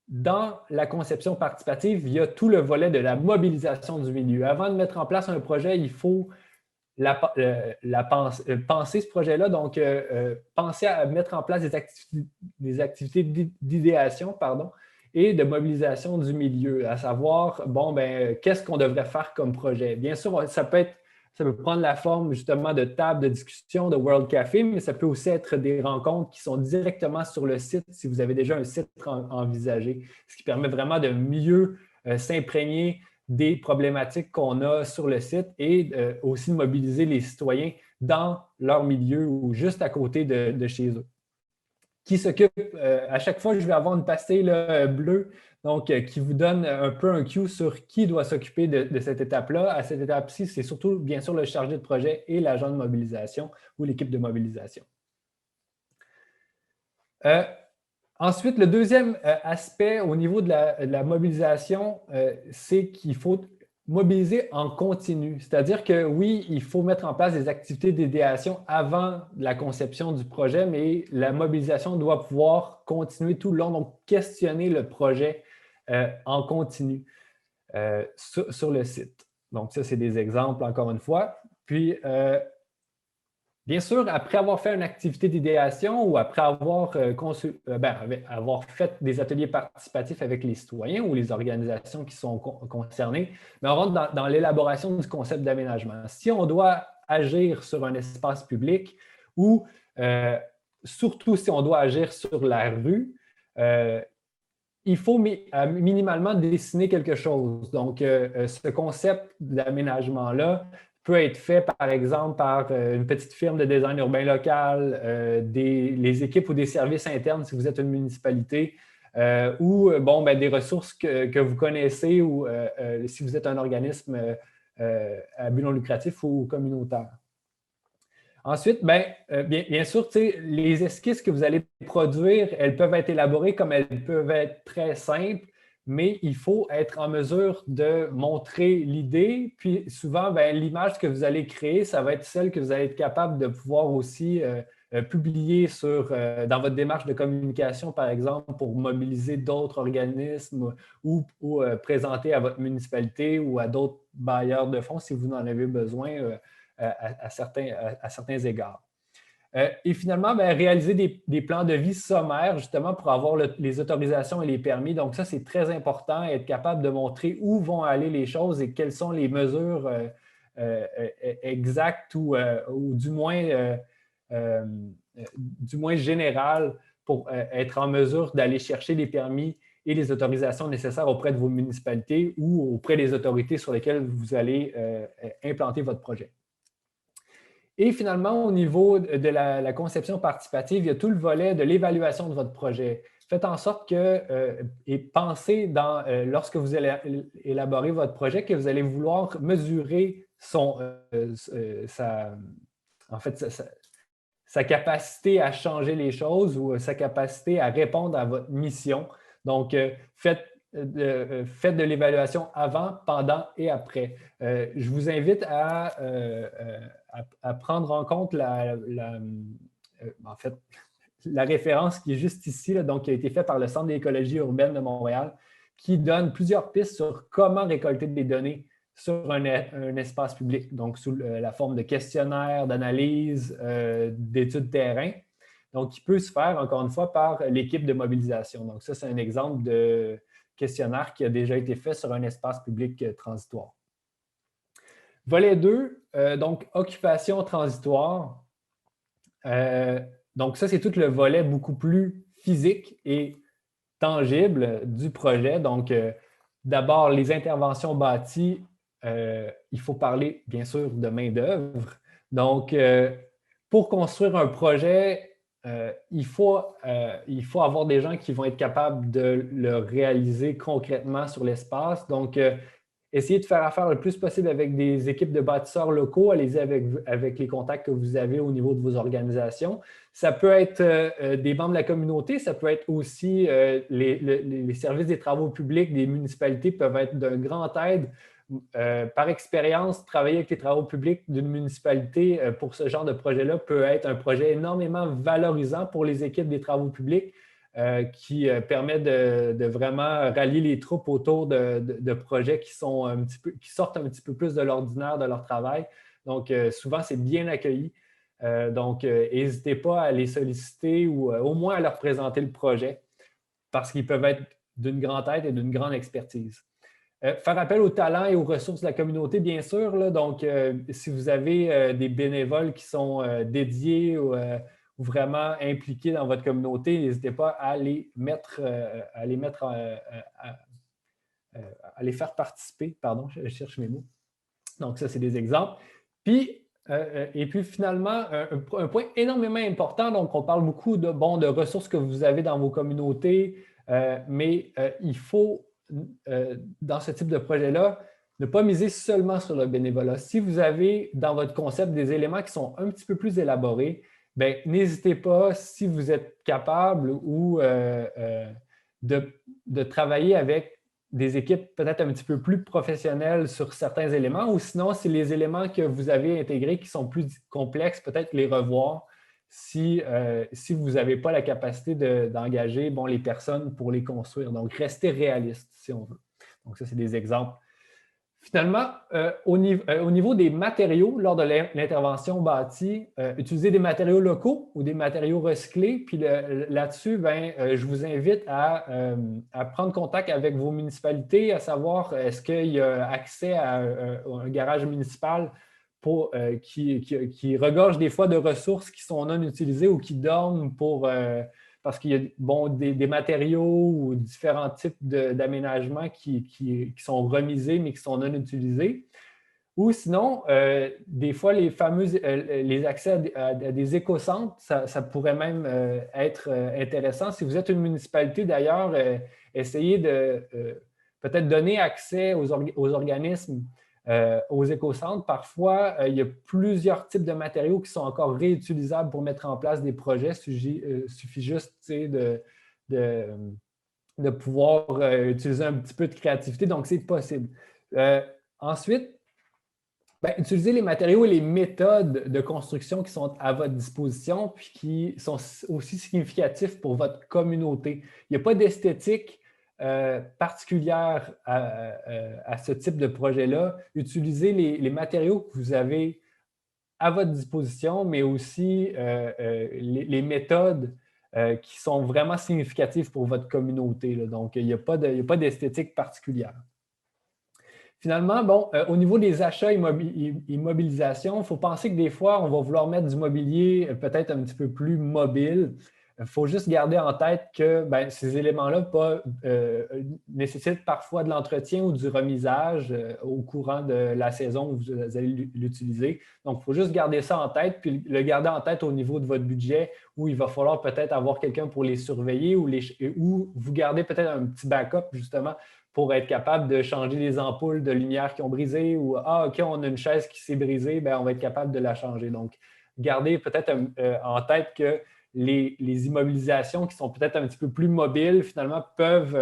dans la conception participative, il y a tout le volet de la mobilisation du milieu. Avant de mettre en place un projet, il faut penser ce projet-là. Donc, penser à mettre en place des activités d'idéation et de mobilisation du milieu, à savoir, qu'est-ce qu'on devrait faire comme projet? Bien sûr, ça peut prendre la forme justement de tables de discussion, de World Café, mais ça peut aussi être des rencontres qui sont directement sur le site si vous avez déjà un site envisagé, ce qui permet vraiment de mieux s'imprégner des problématiques qu'on a sur le site et aussi de mobiliser les citoyens dans leur milieu ou juste à côté de chez eux. Qui s'occupe, à chaque fois, je vais avoir une pastille bleue, donc qui vous donne un peu un cue sur qui doit s'occuper de cette étape-là. À cette étape-ci, c'est surtout, bien sûr, le chargé de projet et l'agent de mobilisation ou l'équipe de mobilisation. Ensuite, le deuxième aspect au niveau de la mobilisation, c'est qu'il faut mobiliser en continu. C'est-à-dire que oui, il faut mettre en place des activités d'idéation avant la conception du projet, mais la mobilisation doit pouvoir continuer tout le long, donc questionner le projet en continu sur le site. Donc ça, c'est des exemples encore une fois. Puis, bien sûr, après avoir fait une activité d'idéation ou après avoir fait des ateliers participatifs avec les citoyens ou les organisations qui sont concernées, on rentre dans l'élaboration du concept d'aménagement. Si on doit agir sur un espace public ou surtout si on doit agir sur la rue, il faut minimalement dessiner quelque chose. Donc, ce concept d'aménagement-là peut être fait, par exemple, par une petite firme de design urbain local, les équipes ou des services internes si vous êtes une municipalité, ou des ressources que vous connaissez ou si vous êtes un organisme à but non lucratif ou communautaire. Ensuite, bien sûr, les esquisses que vous allez produire, elles peuvent être élaborées comme elles peuvent être très simples, mais il faut être en mesure de montrer l'idée. Puis souvent, l'image que vous allez créer, ça va être celle que vous allez être capable de pouvoir aussi publier dans votre démarche de communication, par exemple, pour mobiliser d'autres organismes ou présenter à votre municipalité ou à d'autres bailleurs de fonds si vous en avez besoin. À certains égards. Et finalement, réaliser des plans de vie sommaires, justement, pour avoir les autorisations et les permis. Donc, ça, c'est très important, être capable de montrer où vont aller les choses et quelles sont les mesures exactes ou du moins générales pour être en mesure d'aller chercher les permis et les autorisations nécessaires auprès de vos municipalités ou auprès des autorités sur lesquelles vous allez implanter votre projet. Et finalement, au niveau de la conception participative, il y a tout le volet de l'évaluation de votre projet. Faites en sorte et pensez lorsque vous allez élaborer votre projet que vous allez vouloir mesurer sa capacité à changer les choses ou sa capacité à répondre à votre mission. Donc, faites de l'évaluation avant, pendant et après. Je vous invite à prendre en compte la référence qui est juste ici, là, donc qui a été faite par le Centre d'écologie urbaine de Montréal, qui donne plusieurs pistes sur comment récolter des données sur un espace public, donc sous la forme de questionnaires, d'analyses, d'études terrain. Donc, qui peut se faire, encore une fois, par l'équipe de mobilisation. Donc, ça, c'est un exemple de questionnaire qui a déjà été fait sur un espace public transitoire. Volet 2, donc occupation transitoire. Donc ça, c'est tout le volet beaucoup plus physique et tangible du projet. Donc, d'abord, les interventions bâties, il faut parler, bien sûr, de main-d'œuvre. Donc, pour construire un projet, il faut avoir des gens qui vont être capables de le réaliser concrètement sur l'espace. Donc, essayez de faire affaire le plus possible avec des équipes de bâtisseurs locaux. Allez-y avec les contacts que vous avez au niveau de vos organisations. Ça peut être des membres de la communauté, ça peut être aussi les services des travaux publics des municipalités peuvent être d'une grande aide. Par expérience, travailler avec les travaux publics d'une municipalité pour ce genre de projet-là peut être un projet énormément valorisant pour les équipes des travaux publics qui permet de vraiment rallier les troupes autour de projets qui sortent un petit peu plus de l'ordinaire de leur travail. Donc, souvent, c'est bien accueilli. Donc, n'hésitez pas à les solliciter ou au moins à leur présenter le projet parce qu'ils peuvent être d'une grande aide et d'une grande expertise. Faire appel aux talents et aux ressources de la communauté, bien sûr. Là, donc, si vous avez des bénévoles qui sont dédiés ou vraiment impliqués dans votre communauté, n'hésitez pas à les faire participer. Pardon, je cherche mes mots. Donc, ça, c'est des exemples. Et puis, finalement, un point énormément important, donc on parle beaucoup de ressources que vous avez dans vos communautés, mais il faut, dans ce type de projet-là, ne pas miser seulement sur le bénévolat. Si vous avez dans votre concept des éléments qui sont un petit peu plus élaborés, n'hésitez pas, si vous êtes capable ou de travailler avec des équipes peut-être un petit peu plus professionnelles sur certains éléments, ou sinon, c'est les éléments que vous avez intégrés qui sont plus complexes, peut-être les revoir si vous n'avez pas la capacité d'engager les personnes pour les construire. Donc, restez réaliste, si on veut. Donc, ça, c'est des exemples. Finalement, au niveau des matériaux, lors de l'intervention bâtie, utilisez des matériaux locaux ou des matériaux recyclés. Puis là-dessus, je vous invite à prendre contact avec vos municipalités, à savoir est-ce qu'il y a accès à un garage municipal qui regorge des fois de ressources qui sont non utilisées ou qui dorment parce qu'il y a des matériaux ou différents types d'aménagements qui sont remisés mais qui sont non utilisés. Ou sinon, des fois, les accès à des écocentres, ça pourrait même être intéressant. Si vous êtes une municipalité, d'ailleurs, essayez de peut-être donner accès aux organismes, aux écocentres. Parfois, il y a plusieurs types de matériaux qui sont encore réutilisables pour mettre en place des projets. Il suffit juste de pouvoir utiliser un petit peu de créativité. Donc, c'est possible. Ensuite, utilisez les matériaux et les méthodes de construction qui sont à votre disposition puis qui sont aussi significatifs pour votre communauté. Il n'y a pas d'esthétique particulière à ce type de projet-là. Utilisez les matériaux que vous avez à votre disposition, mais aussi les méthodes qui sont vraiment significatives pour votre communauté, là. Donc, il n'y a pas d'esthétique particulière. Finalement, au niveau des achats immobilisation, il faut penser que des fois, on va vouloir mettre du mobilier peut-être un petit peu plus mobile. Il faut juste garder en tête que ces éléments-là nécessitent parfois de l'entretien ou du remisage au courant de la saison où vous allez l'utiliser. Donc, il faut juste garder ça en tête, puis le garder en tête au niveau de votre budget où il va falloir peut-être avoir quelqu'un pour les surveiller ou vous gardez peut-être un petit backup justement pour être capable de changer les ampoules de lumière qui ont brisé ou OK, on a une chaise qui s'est brisée, on va être capable de la changer. Donc, gardez peut-être en tête que les immobilisations qui sont peut-être un petit peu plus mobiles, finalement, peuvent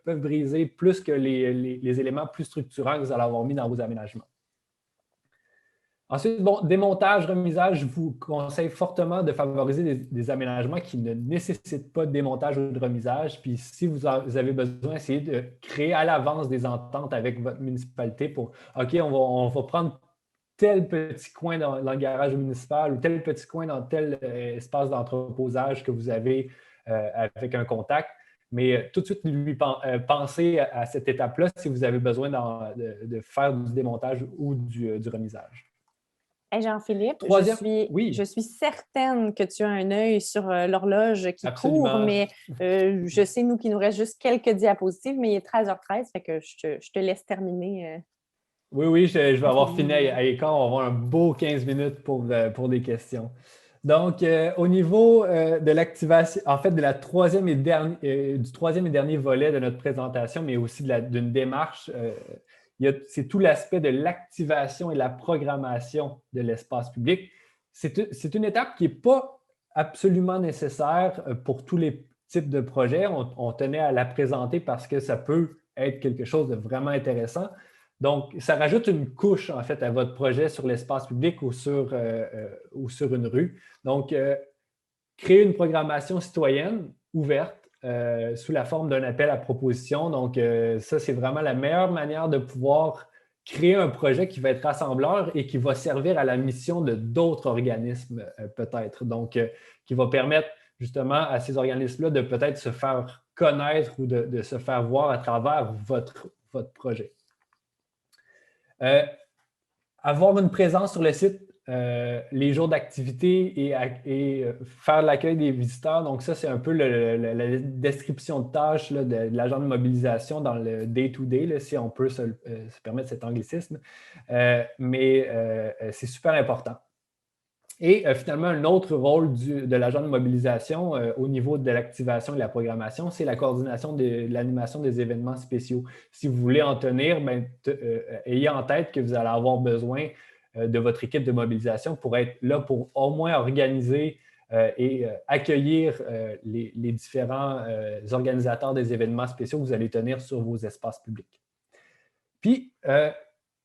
briser plus que les éléments plus structurants que vous allez avoir mis dans vos aménagements. Ensuite, démontage, remisage, je vous conseille fortement de favoriser des aménagements qui ne nécessitent pas de démontage ou de remisage. Puis si vous avez besoin, essayez de créer à l'avance des ententes avec votre municipalité pour OK, on va prendre tel petit coin dans le garage municipal ou tel petit coin dans tel espace d'entreposage que vous avez avec un contact. Mais tout de suite, pensez à cette étape-là si vous avez besoin de faire du démontage ou du remisage. Hey Jean-Philippe, je suis certaine que tu as un œil sur l'horloge qui court, mais je sais, qu'il nous reste juste quelques diapositives, mais il est 13h13, fait que je te laisse terminer. Oui, je vais avoir fini à l'écart. On va avoir un beau 15 minutes pour des questions. Donc, au niveau de l'activation, en fait, du troisième et dernier volet de notre présentation, mais aussi d'une démarche, c'est tout l'aspect de l'activation et la programmation de l'espace public. C'est une étape qui n'est pas absolument nécessaire pour tous les types de projets. On tenait à la présenter parce que ça peut être quelque chose de vraiment intéressant. Donc, ça rajoute une couche, en fait, à votre projet sur l'espace public ou sur une rue. Donc, créer une programmation citoyenne ouverte sous la forme d'un appel à proposition. Donc, ça, c'est vraiment la meilleure manière de pouvoir créer un projet qui va être rassembleur et qui va servir à la mission de d'autres organismes, peut-être. Donc, qui va permettre justement à ces organismes-là de peut-être se faire connaître ou de se faire voir à travers votre projet. Avoir une présence sur le site les jours d'activité et faire l'accueil des visiteurs. Donc, ça, c'est un peu la description de tâches là, de l'agent de mobilisation dans le day-to-day, si on peut se permettre cet anglicisme. Mais c'est super important. Et finalement, un autre rôle de l'agent de mobilisation au niveau de l'activation et de la programmation, c'est la coordination de l'animation des événements spéciaux. Si vous voulez en tenir, ayez en tête que vous allez avoir besoin de votre équipe de mobilisation pour être là pour au moins organiser et accueillir les différents organisateurs des événements spéciaux que vous allez tenir sur vos espaces publics. Puis,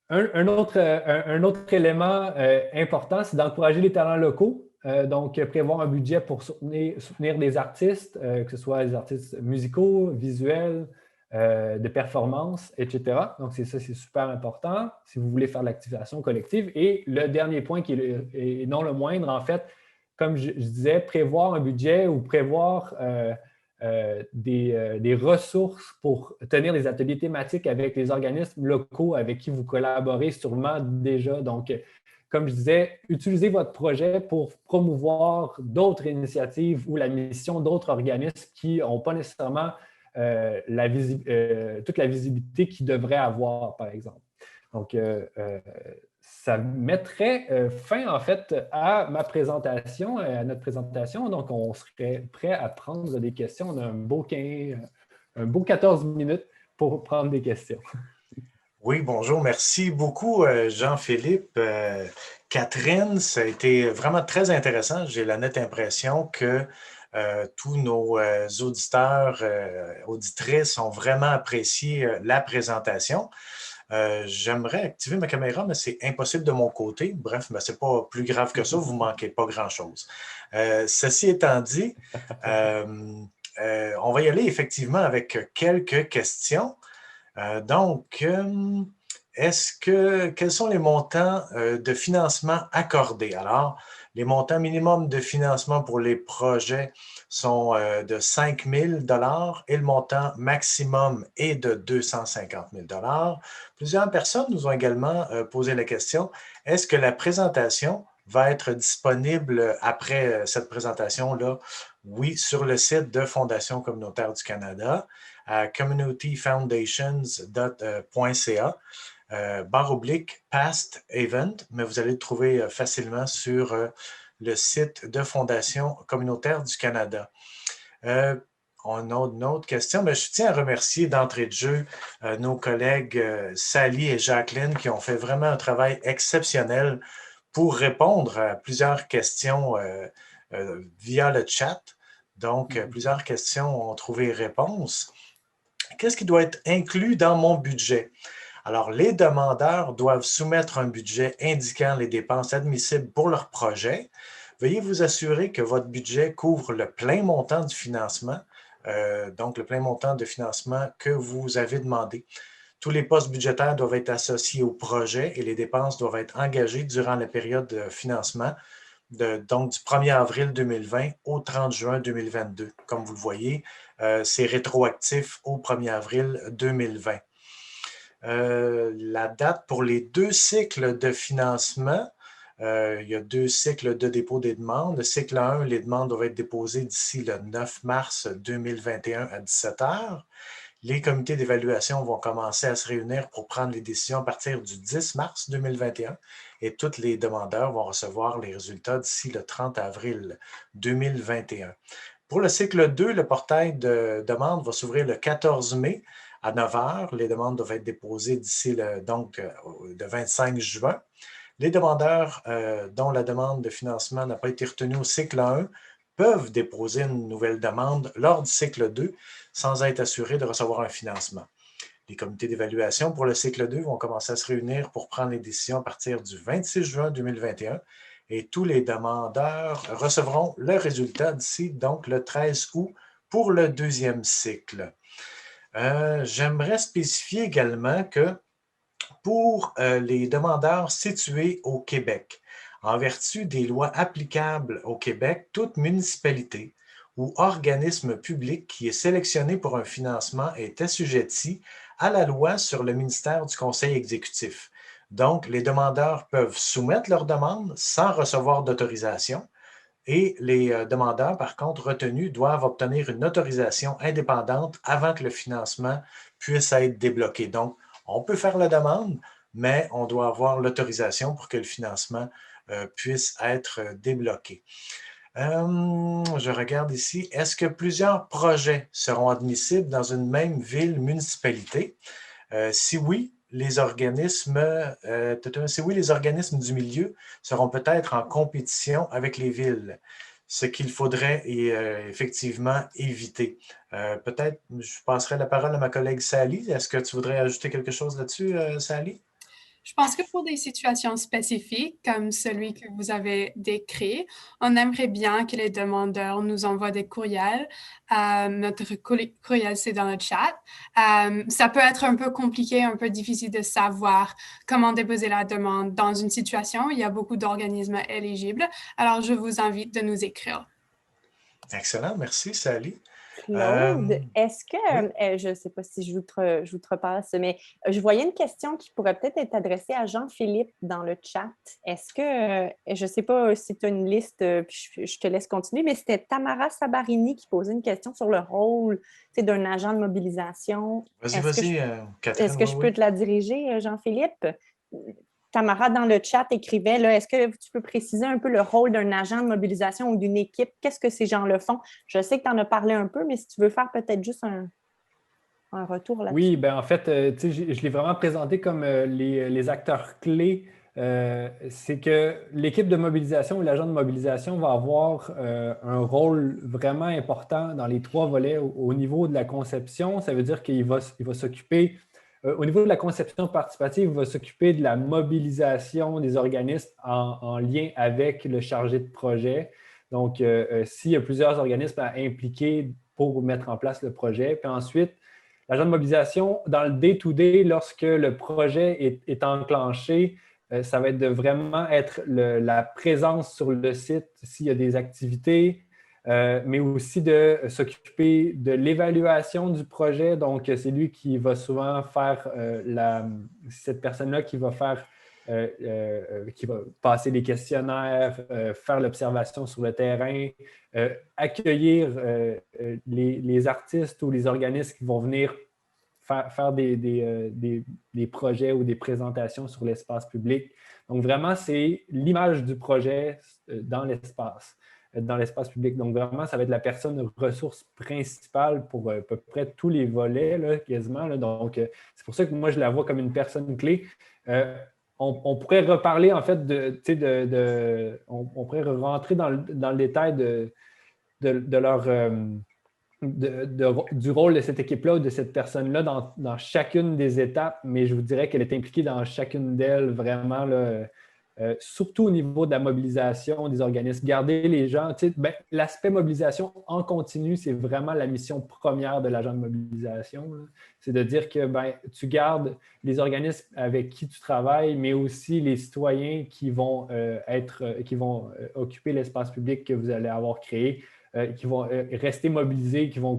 un autre élément important, c'est d'encourager les talents locaux. Donc, prévoir un budget pour soutenir des artistes, que ce soit des artistes musicaux, visuels, de performance, etc. Donc, c'est super important si vous voulez faire de l'activation collective. Et le dernier point, qui est non le moindre, en fait, comme je disais, prévoir un budget ou prévoir des ressources pour tenir des ateliers thématiques avec les organismes locaux avec qui vous collaborez sûrement déjà. Donc, comme je disais, utilisez votre projet pour promouvoir d'autres initiatives ou la mission d'autres organismes qui n'ont pas nécessairement toute la visibilité qu'ils devraient avoir, par exemple. Donc, ça mettrait fin, en fait, à ma présentation, à notre présentation. Donc, on serait prêt à prendre des questions. On a un beau 14 minutes pour prendre des questions. Oui, bonjour. Merci beaucoup, Jean-Philippe. Catherine, ça a été vraiment très intéressant. J'ai la nette impression que tous nos auditeurs, auditrices ont vraiment apprécié la présentation. J'aimerais activer ma caméra, mais c'est impossible de mon côté. Bref, mais c'est pas plus grave que ça. Vous ne manquez pas grand-chose. Ceci étant dit, on va y aller effectivement avec quelques questions. Quels sont les montants de financement accordés? Alors, les montants minimums de financement pour les projets sont de 5 000 et le montant maximum est de 250 000 Plusieurs personnes nous ont également posé la question, est-ce que la présentation va être disponible après cette présentation-là? Oui, sur le site de Fondation communautaire du Canada, à communityfoundations.ca, /past event, mais vous allez le trouver facilement sur le site de Fondation communautaire du Canada. On a une autre question, mais je tiens à remercier d'entrée de jeu nos collègues Sally et Jacqueline qui ont fait vraiment un travail exceptionnel pour répondre à plusieurs questions via le chat. Donc, plusieurs questions ont trouvé réponse. Qu'est-ce qui doit être inclus dans mon budget? Alors, les demandeurs doivent soumettre un budget indiquant les dépenses admissibles pour leur projet. Veuillez vous assurer que votre budget couvre le plein montant du financement, donc le plein montant de financement que vous avez demandé. Tous les postes budgétaires doivent être associés au projet et les dépenses doivent être engagées durant la période de financement, donc du 1er avril 2020 au 30 juin 2022. Comme vous le voyez, c'est rétroactif au 1er avril 2020. La date pour les 2 cycles de financement, il y a 2 cycles de dépôt des demandes. Le cycle 1, les demandes doivent être déposées d'ici le 9 mars 2021 à 17 h. Les comités d'évaluation vont commencer à se réunir pour prendre les décisions à partir du 10 mars 2021 et tous les demandeurs vont recevoir les résultats d'ici le 30 avril 2021. Pour le cycle 2, le portail de demande va s'ouvrir le 14 mai à 9 h. Les demandes doivent être déposées d'ici le 25 juin. Les demandeurs dont la demande de financement n'a pas été retenue au cycle 1 peuvent déposer une nouvelle demande lors du cycle 2 sans être assurés de recevoir un financement. Les comités d'évaluation pour le cycle 2 vont commencer à se réunir pour prendre les décisions à partir du 26 juin 2021 et tous les demandeurs recevront leurs résultats d'ici donc le 13 août pour le 2e cycle. J'aimerais spécifier également que pour les demandeurs situés au Québec, en vertu des lois applicables au Québec, toute municipalité ou organisme public qui est sélectionné pour un financement est assujetti à la loi sur le ministère du Conseil exécutif. Donc, les demandeurs peuvent soumettre leur demande sans recevoir d'autorisation et les demandeurs, par contre, retenus, doivent obtenir une autorisation indépendante avant que le financement puisse être débloqué. Donc, on peut faire la demande, mais on doit avoir l'autorisation pour que le financement puisse être débloqué. Je regarde ici. Est-ce que plusieurs projets seront admissibles dans une même ville-municipalité? Si oui, les organismes du milieu seront peut-être en compétition avec les villes, ce qu'il faudrait effectivement éviter. Peut-être, je passerai la parole à ma collègue Sally. Est-ce que tu voudrais ajouter quelque chose là-dessus, Sally? Je pense que pour des situations spécifiques comme celui que vous avez décrit, on aimerait bien que les demandeurs nous envoient des courriels. Notre courriel, c'est dans le chat. Ça peut être un peu compliqué, un peu difficile de savoir comment déposer la demande dans une situation où il y a beaucoup d'organismes éligibles. Alors, je vous invite de nous écrire. Excellent, merci Sally. Claude, est-ce Oui. que, je ne sais pas si je vous te repasse, mais je voyais une question qui pourrait peut-être être adressée à Jean-Philippe dans le chat. Est-ce que, je ne sais pas si tu as une liste, puis je te laisse continuer, mais c'était Tamara Sabarini qui posait une question sur le rôle, tu sais, d'un agent de mobilisation. Vas-y, Est-ce que vas-y, Catherine, est-ce que oui, je oui. peux te la diriger, Jean-Philippe? Tamara, dans le chat, écrivait, là, est-ce que tu peux préciser un peu le rôle d'un agent de mobilisation ou d'une équipe? Qu'est-ce que ces gens-là font? Je sais que tu en as parlé un peu, mais si tu veux faire peut-être juste un retour Oui, là-dessus. ben en fait, tu sais, je l'ai vraiment présenté comme les acteurs clés. C'est que l'équipe de mobilisation ou l'agent de mobilisation va avoir un rôle vraiment important dans les trois volets. Au niveau de la conception, ça veut dire il va s'occuper, au niveau de la conception participative, il va s'occuper de la mobilisation des organismes en lien avec le chargé de projet. Donc, s'il y a plusieurs organismes à impliquer pour mettre en place le projet, puis ensuite, l'agent de mobilisation, dans le day-to-day, lorsque le projet est enclenché, ça va être de vraiment être la présence sur le site s'il y a des activités, mais aussi de s'occuper de l'évaluation du projet. Donc, c'est lui qui va souvent faire cette personne-là qui va faire qui va passer les questionnaires, faire l'observation sur le terrain, accueillir les artistes ou les organismes qui vont venir faire des projets ou des présentations sur l'espace public. Donc, vraiment, c'est l'image du projet dans l'espace public. Donc, vraiment, ça va être la personne ressource principale pour à peu près tous les volets, là, quasiment. Là. Donc, c'est pour ça que moi, je la vois comme une personne clé. On pourrait reparler, en fait, on pourrait rentrer dans le détail de leur, du rôle de cette équipe-là ou de cette personne-là dans chacune des étapes, mais je vous dirais qu'elle est impliquée dans chacune d'elles vraiment, là, surtout au niveau de la mobilisation des organismes. Garder les gens, ben, l'aspect mobilisation en continu, c'est vraiment la mission première de l'agent de mobilisation. C'est de dire que ben, tu gardes les organismes avec qui tu travailles, mais aussi les citoyens qui vont, occuper l'espace public que vous allez avoir créé. Qui vont rester mobilisés, qui vont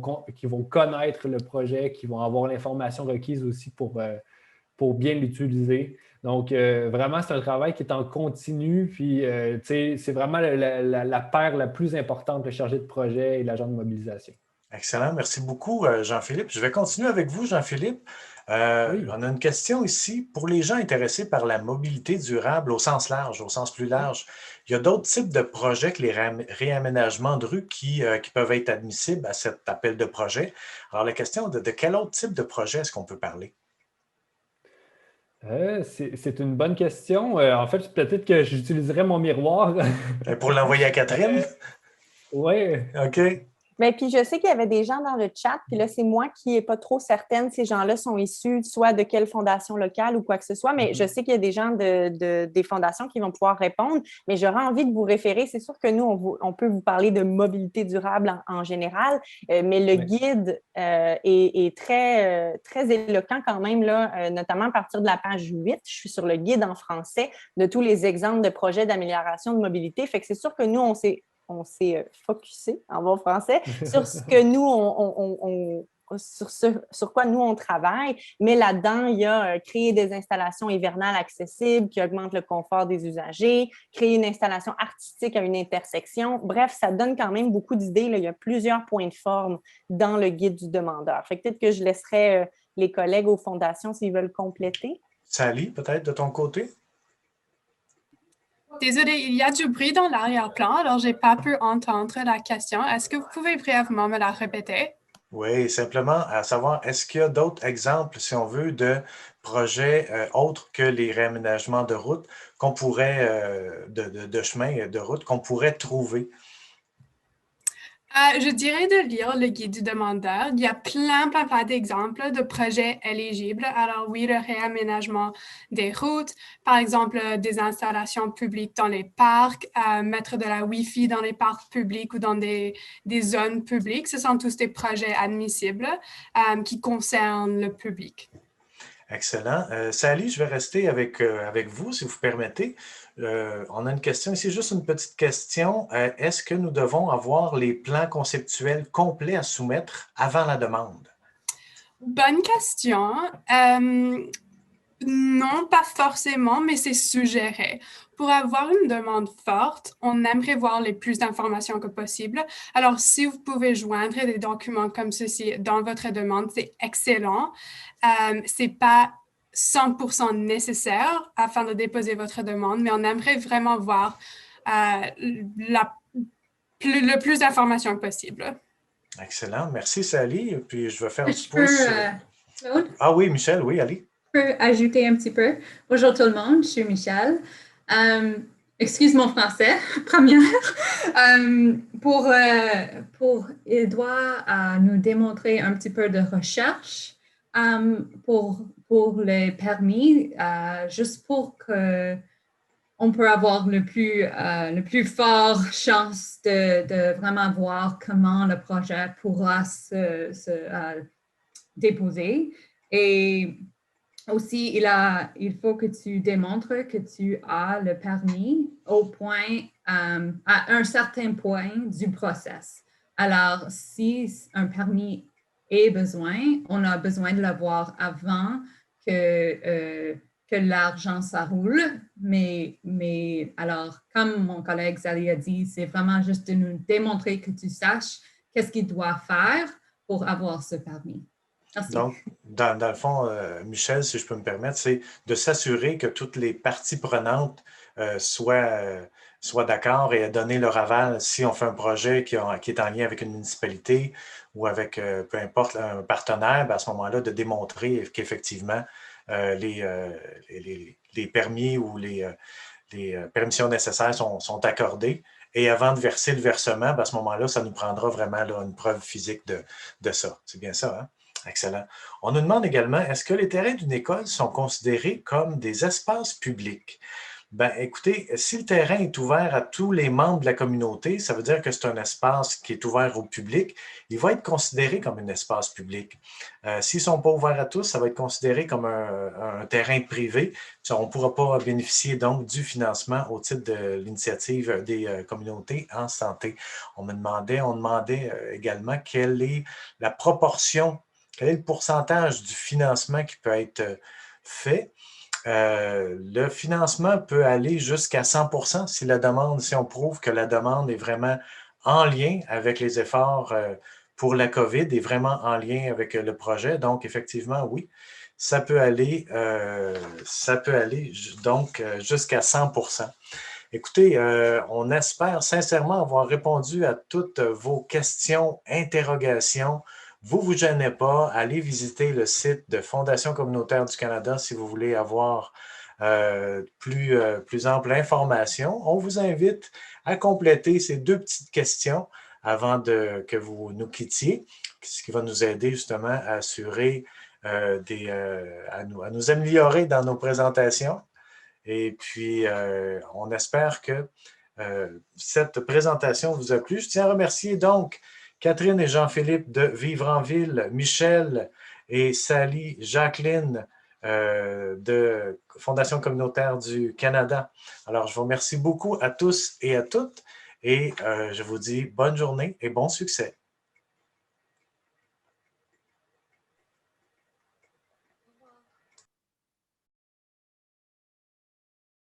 connaître le projet, qui vont avoir l'information requise aussi pour bien l'utiliser. Donc, vraiment, c'est un travail qui est en continu. Puis, c'est vraiment la paire la plus importante, le chargé de projet et l'agent de mobilisation. Excellent, merci beaucoup, Jean-Philippe. Je vais continuer avec vous, Jean-Philippe. Oui. On a une question ici. Pour les gens intéressés par la mobilité durable au sens large, au sens plus large, il y a d'autres types de projets que les réaménagements de rue qui peuvent être admissibles à cet appel de projet. Alors, la question de quel autre type de projet est-ce qu'on peut parler? C'est une bonne question. En fait, peut-être que j'utiliserais mon miroir. Pour l'envoyer à Catherine? Oui. OK. Mais puis je sais qu'il y avait des gens dans le chat, puis là, c'est moi qui n'ai pas trop certaine. Ces gens-là sont issus soit de quelle fondation locale ou quoi que ce soit, mais je sais qu'il y a des gens des fondations qui vont pouvoir répondre. Mais j'aurais envie de vous référer. C'est sûr que nous, on peut vous parler de mobilité durable en général, mais le guide est très éloquent quand même, là, notamment à partir de la page 8. Je suis sur le guide en français de tous les exemples de projets d'amélioration de mobilité. Fait que c'est sûr que nous, on s'est focusé en bon français sur ce que nous, sur quoi nous, on travaille. Mais là-dedans, il y a créer des installations hivernales accessibles qui augmentent le confort des usagers, créer une installation artistique à une intersection. Bref, ça donne quand même beaucoup d'idées. Là. Il y a plusieurs points de forme dans le guide du demandeur. Fait que peut-être que je laisserai les collègues aux fondations s'ils veulent compléter. Sally, peut-être de ton côté? Désolée, il y a du bruit dans l'arrière-plan, alors je n'ai pas pu entendre la question. Est-ce que vous pouvez brièvement me la répéter? Oui, simplement à savoir, est-ce qu'il y a d'autres exemples, si on veut, de projets autres que les réaménagements de route qu'on pourrait, de chemins de route qu'on pourrait trouver? Je dirais de lire le guide du demandeur. Il y a plein d'exemples de projets éligibles. Alors oui, le réaménagement des routes, par exemple des installations publiques dans les parcs, mettre de la Wi-Fi dans les parcs publics ou dans des zones publiques. Ce sont tous des projets admissibles qui concernent le public. Excellent. Sally, je vais rester avec vous, si vous permettez. On a une question ici, juste une petite question. Est-ce que nous devons avoir les plans conceptuels complets à soumettre avant la demande? Bonne question. Non, pas forcément, mais c'est suggéré. Pour avoir une demande forte, on aimerait voir les plus d'informations que possible. Alors, si vous pouvez joindre des documents comme ceci dans votre demande, c'est excellent. C'est pas 100% nécessaire afin de déposer votre demande, mais on aimerait vraiment voir le plus d'informations possible. Excellent. Merci, Sally. Puis, je vais faire du Je peux, pouce. Claude, Ah oui, Michel, oui, allez. je peux ajouter un petit peu. Bonjour tout le monde, je suis Michel. Excuse mon français, première. Il doit nous démontrer un petit peu de recherche pour les permis, juste pour que on peut avoir le plus fort chance de vraiment voir comment le projet pourra se déposer. Et aussi, il faut que tu démontres que tu as le permis à un certain point du process. Alors, si un permis est besoin, on a besoin de l'avoir avant que l'argent s'enroule. Mais alors, comme mon collègue Sally a dit, c'est vraiment juste de nous démontrer que tu saches qu'est-ce qu'il doit faire pour avoir ce permis. Merci. Donc, dans le fond, Michel, si je peux me permettre, c'est de s'assurer que toutes les parties prenantes soient d'accord et donner leur aval si on fait un projet qui est en lien avec une municipalité ou avec, peu importe, un partenaire, bien à ce moment-là, de démontrer qu'effectivement, les permis ou les permissions nécessaires sont accordées. Et avant de verser le versement, bien à ce moment-là, ça nous prendra vraiment là, une preuve physique de ça. C'est bien ça, hein? Excellent. On nous demande également, est-ce que les terrains d'une école sont considérés comme des espaces publics? Ben, écoutez, si le terrain est ouvert à tous les membres de la communauté, ça veut dire que c'est un espace qui est ouvert au public. Il va être considéré comme un espace public. S'ils ne sont pas ouverts à tous, ça va être considéré comme un terrain privé. On ne pourra pas bénéficier donc du financement au titre de l'initiative des communautés en santé. On demandait également quelle est la proportion, quel est le pourcentage du financement qui peut être fait. Le financement peut aller jusqu'à 100% si on prouve que la demande est vraiment en lien avec les efforts pour la COVID et vraiment en lien avec le projet. Donc, effectivement, oui, ça peut aller donc jusqu'à 100%. Écoutez, on espère sincèrement avoir répondu à toutes vos questions, interrogations. Vous gênez pas, allez visiter le site de Fondation communautaire du Canada si vous voulez avoir plus ample information. On vous invite à compléter ces 2 petites questions avant que vous nous quittiez, ce qui va nous aider justement à assurer à nous améliorer dans nos présentations. Et puis, on espère que cette présentation vous a plu. Je tiens à remercier donc Catherine et Jean-Philippe de Vivre en Ville, Michel et Sally Jacqueline de Fondation communautaire du Canada. Alors, je vous remercie beaucoup à tous et à toutes et je vous dis bonne journée et bon succès.